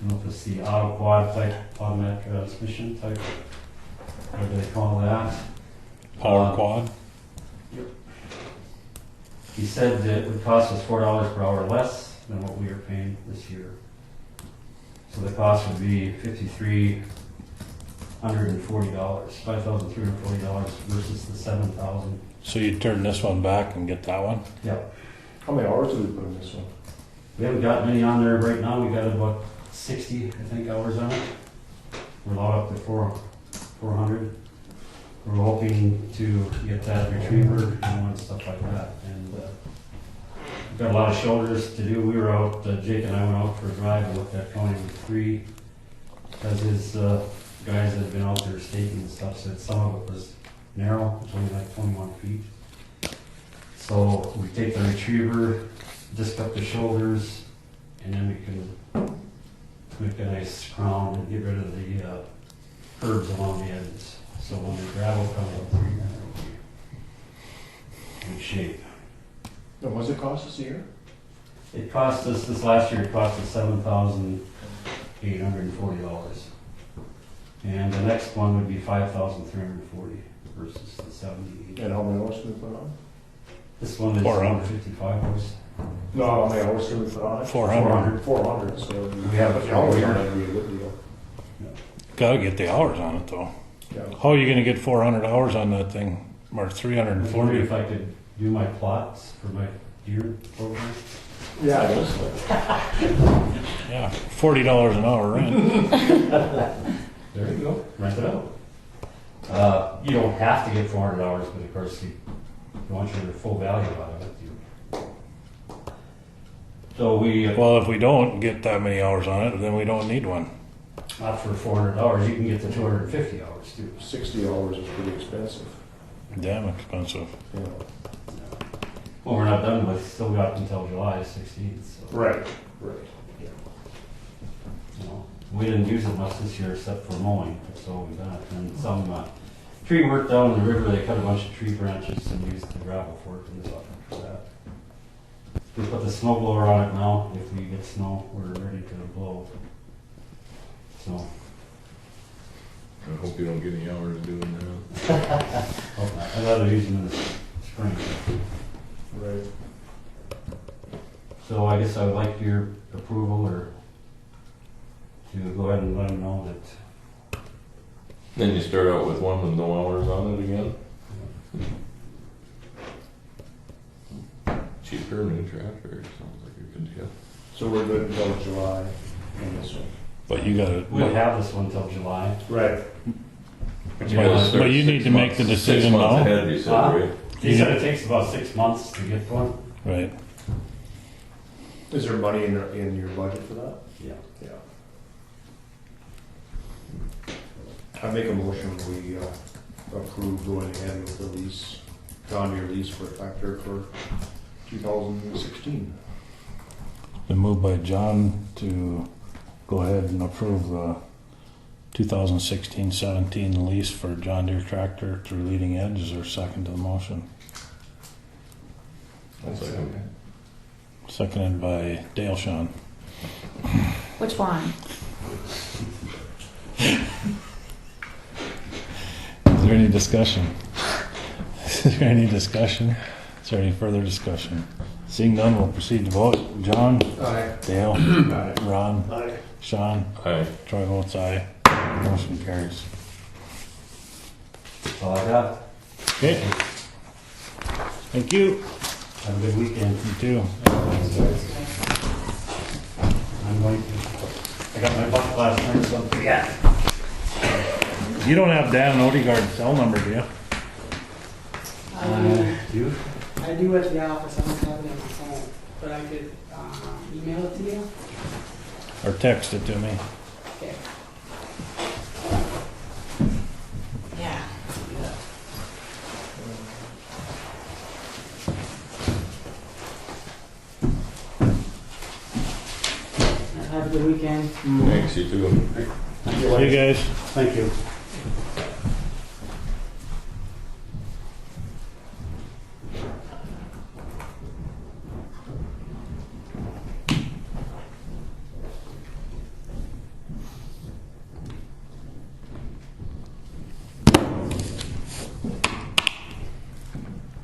don't know if it's the auto quad type automatic transmission type, whatever they call that. power quad. He said that it would cost us $4 per hour less than what we are paying this year. So the cost would be $5,340, $5,340 versus the $7,000. So you turn this one back and get that one? Yep. How many hours do we put in this one? We haven't got many on there right now. We got about 60, I think, hours on it. We're allowed up to 400. We're hoping to get that retriever and stuff like that. And we've got a lot of shoulders to do. We were out, Jake and I went out for a drive and looked at County 3 because his guys that had been out there staking and stuff said some of it was narrow. It was only like 21 feet. So we take the retriever, disc up the shoulders, and then we can make a nice crown and get rid of the curbs along the edges. So when the gravel comes up through here, it'll be in shape. And what's it cost us a year? It cost us, this last year, it cost us $7,840. And the next one would be $5,340 versus the 78. And how many hours did we put on? This one is 155 horse. No, how many hours did we put on it? 400. 400, so We have but a the hours year. on it would be a good deal. Gotta get the hours on it though. Yeah. How are you gonna get 400 hours on that thing? Or I was 340? wondering if I could do my plots for my deer program. Yeah, I guess. Yeah, $40 an hour rent. There you go, rent it out. You don't have to get 400 hours, but of course you want your full value out of it. So we, Well, if we don't get that many hours on it, then we don't need one. not for 400 hours, you can get to 250 hours too. 60 hours is pretty expensive. Damn expensive. You know. Well, we're not done with, still got until July 16th, so. Right. You know, we didn't use it much this year except for mowing, that's all we got. And some tree work down in the river, they cut a bunch of tree branches and used the gravel for it and stuff for that. We put the snow blower on it now. If we get snow, we're ready to blow. So, I hope you don't get any hours doing that. I'd rather use them in the spring. Right. So I guess I would like your approval or to go ahead and let them know that. Then you start out with one with no hours on it again? Cheaper, new tractor, sounds like a good deal. So we're good until July on this one. But you gotta, We'll have this one till July. Right. But you gotta start but you need 6 to make the months- decision 6 months now. ahead, you said, right? He said it takes about 6 months to get one. right. Is there money in your budget for that? Yeah. Yeah. I make a motion, we approve going ahead with the lease, John Deere lease for a tractor for 2016. Been moved by John to go ahead and approve the 2016-17 lease for John Deere tractor through Leading Edge. Is there a second to the motion? I'll second. Seconded by Dale Sean. Which one? Is there any discussion? Is there any discussion? Is there any further discussion? Seeing none, we'll proceed to vote. John? Aye. Dale? Aye. Ron? Aye. Sean? Aye. Troy votes aye. Motion carries. That's all I got. Okay. Thank you. Have a good weekend. You too. I'm going to, I got my bucket last night, so yeah. You don't have Dan Odegaard's cell number, do you? You? I do at the office, I don't have it on my phone, but I could email it to you. Or text it to me? Okay. Yeah. Have a good weekend. Thanks, you too. See you guys. Thank you.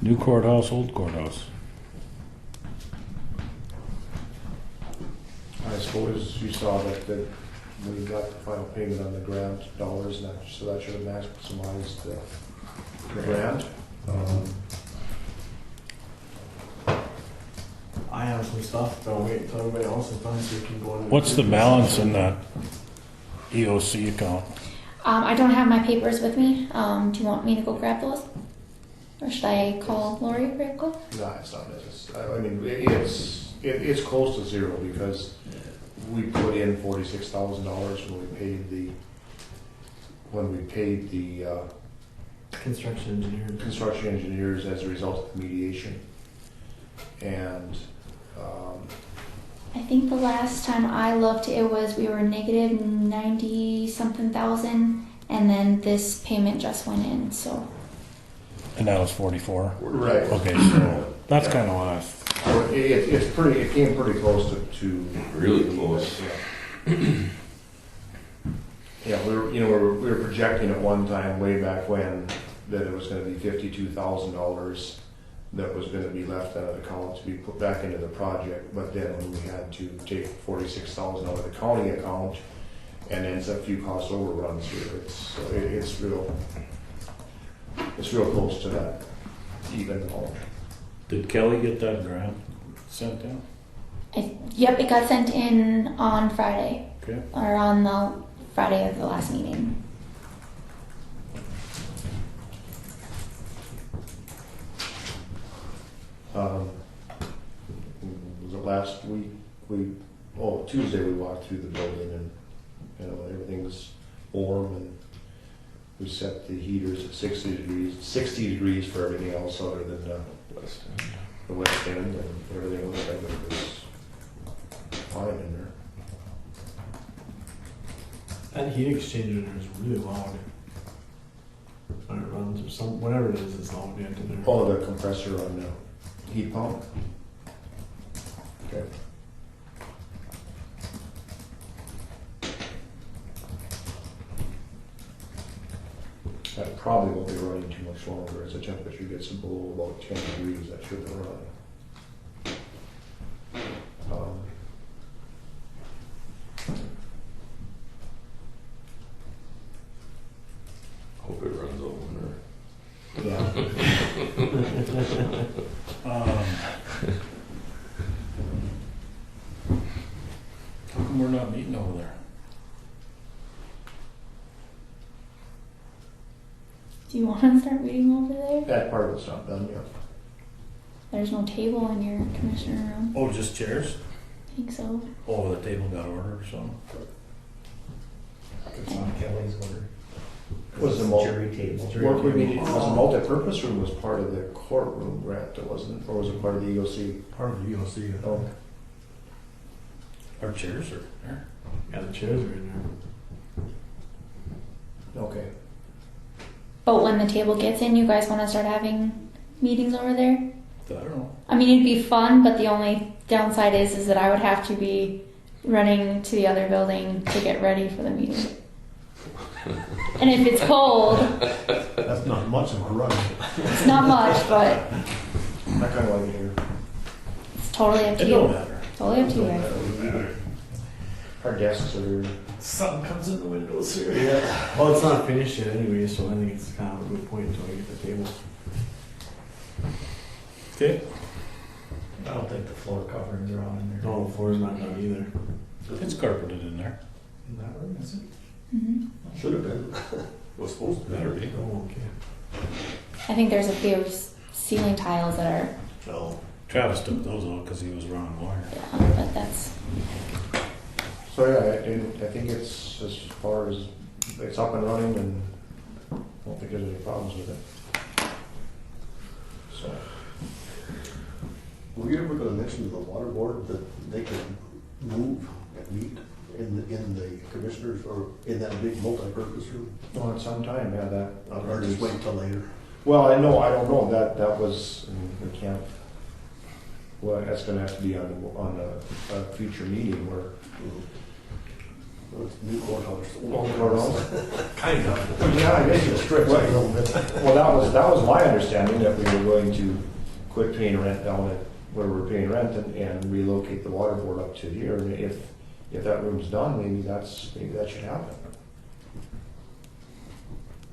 New courthouse, old courthouse. I suppose you saw that we got the final payment on the grant dollars, and that, so that should have maximized the grant. I have some stuff, but I'll wait until everybody else is done so you can go in. What's the balance in that EOC account? I don't have my papers with me. Do you want me to go grab those? Or should I call Lori real quick? No, it's not necessary. I mean, it's close to zero because we put in $46,000 when we paid the Construction engineer. construction engineers as a result of the mediation. And I think the last time I looked, we were negative 90 something thousand, and then this payment just went in. So And that was 44. right, Okay, so that's kind of what I. so it came pretty close to Really close. Yeah, we were projecting at one time way back when that it was going to be $52,000 that was going to be left out of the account to be put back into the project, but then when we had to take $46,000 out of the county account and then a few cost overruns here, it's real close to that even amount. Did Kelly get that grant sent in? yep, it got sent in on Friday, Okay. or on the Friday of the last meeting. Was it last week? Tuesday we walked through the building and everything's warm and we set the heaters at 60 degrees for everything else other than the west end, and everything looks like it was fine in there. That heat exchanger there is really loud. When it runs or some whatever it is, it's loud yet in there. Oh, the compressor on the heat pump? Okay. That probably won't be running too much longer as the temperature gets below about 10 degrees. That shouldn't run. Hope it runs all winter. Yeah. How come we're not meeting over there? Do you want to start meeting over there? That part of it's not done yet. There's no table in your commissioner room. Oh, just chairs? I think so. Oh, the table got ordered or something? It's on Kelly's order. Was the jury table? Was the multi-purpose room was part of the courtroom grant, wasn't it? Or was it part of the EOC? Part of the EOC. Oh, Our chairs are there. Yeah, the chairs are in there. okay. But when the table gets in, you guys want to start having meetings over there? I don't know. I mean, it'd be fun, but the only downside is that I would have to be running to the other building to get ready for the meeting. And if it's cold, That's not much of a run. it's not much, but I kind of like it here. totally up to It you. don't matter. Totally up to you guys. Doesn't matter. Our desks are, Something comes in the windows here. Yeah. Well, it's not finished yet anyway, so I think it's kind of a good point until I get the table. Okay. I don't think the floor coverings are on in there. No, the floor's not done either. It's carpeted in there. Is that right? Is it? Mhm. Should have been. Was supposed to Better be. Oh, okay. I think there's a few ceiling tiles that are, No. Travis took those out because he was wrong wire. yeah, but that's, so yeah, I think it's as far as, it's up and running and I don't think there's any problems with it. So, Were you ever gonna mention to the water board that they could move and meet in the commissioners or in that big multi-purpose room? well, at some time, yeah, that. Or just wait till later? Well, I don't know, that was, we can't, well, that's gonna have to be on a future meeting where. Well, it's new courthouse. Old courthouse? Kind of. Well, yeah, I guess It stretched a little bit. Well, that was my understanding, that we were going to quit paying rent down at where we're paying rent and relocate the water board up to here. And if that room's done, maybe that should happen.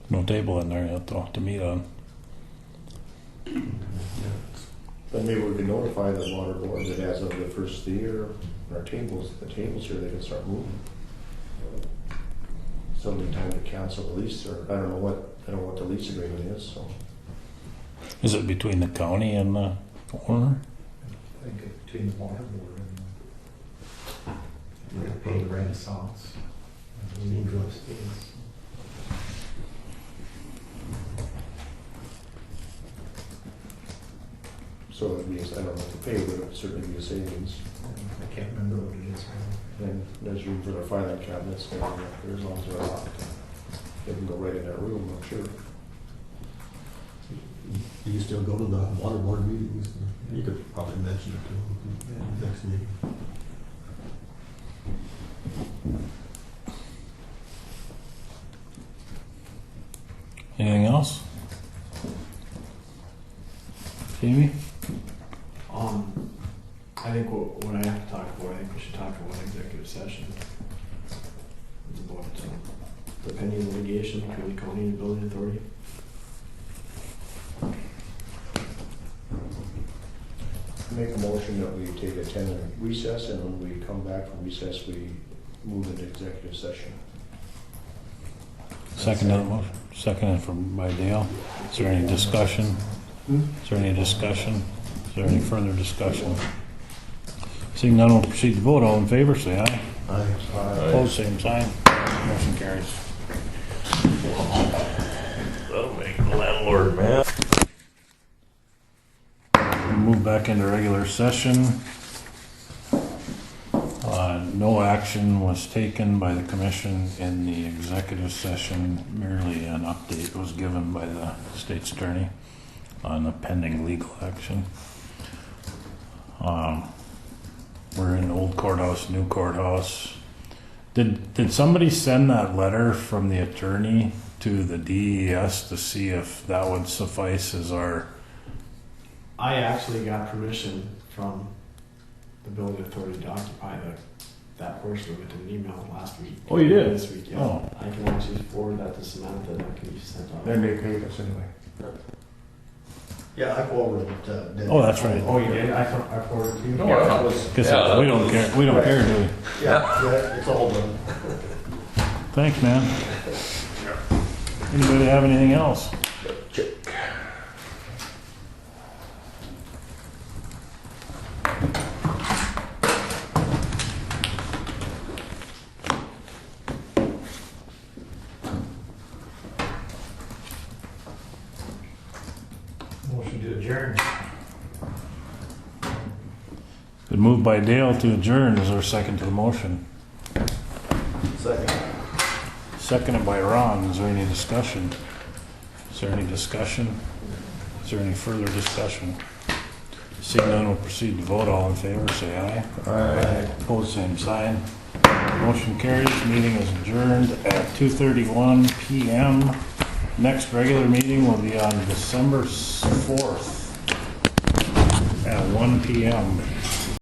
No table in there yet though to meet on. Then maybe we can notify the water board that as of the first of the year, the tables here, they can start moving. Somebody time to cancel the lease, or I don't know what the lease agreement is, so. Is it between the county and the owner? I think it's between the water board and the Renaissance. And the trustees. So it'd be, I don't know what to pay, but it'd certainly be a savings. I can't remember what it is now. And there's room for their filing cabinets, and as long as they're locked. They can go right in that room, I'm sure. Do you still go to the water board meetings? You could probably mention it to them next meeting. Anything else? Jamie? I think what I have to talk about, I think we should talk about executive session. It's about the pending litigation between the county and the building authority. Make a motion that we take a 10-minute recess, and when we come back from recess, we move into executive session. Second on the motion. Seconded by Dale. Is there any discussion? Is there any discussion? Is there any further discussion? Seeing none, we'll proceed to vote. All in favor, say aye. Aye. Opposed, same sign. Motion carries. That'll make the landlord mad. We'll move back into regular session. No action was taken by the commission in the executive session. Merely an update was given by the state's attorney on a pending legal action. We're in old courthouse, new courthouse. Did somebody send that letter from the attorney to the DES to see if that would suffice as our? I actually got permission from the building authority to occupy that portion of it in an email last week. Oh, you did? This week, yeah. Oh. I can actually forward that to Samantha, that can be sent out. Then they paid us anyway. Yeah, I forwarded it to Dave. Oh, that's right. Oh, you did? I forwarded it to you? No, that was. Guess we don't care. We don't care, do we? Yeah, it's all done. Thanks, man. Anybody have anything else? Motion to adjourn. Been moved by Dale to adjourn. Is there a second to the motion? Second. Seconded by Ron. Is there any discussion? Is there any discussion? Is there any further discussion? Seeing none, we'll proceed to vote. All in favor, say aye. Aye. Opposed, same sign. Motion carries. Meeting is adjourned at 2:31 p.m. Next regular meeting will be on December 4th at 1 p.m.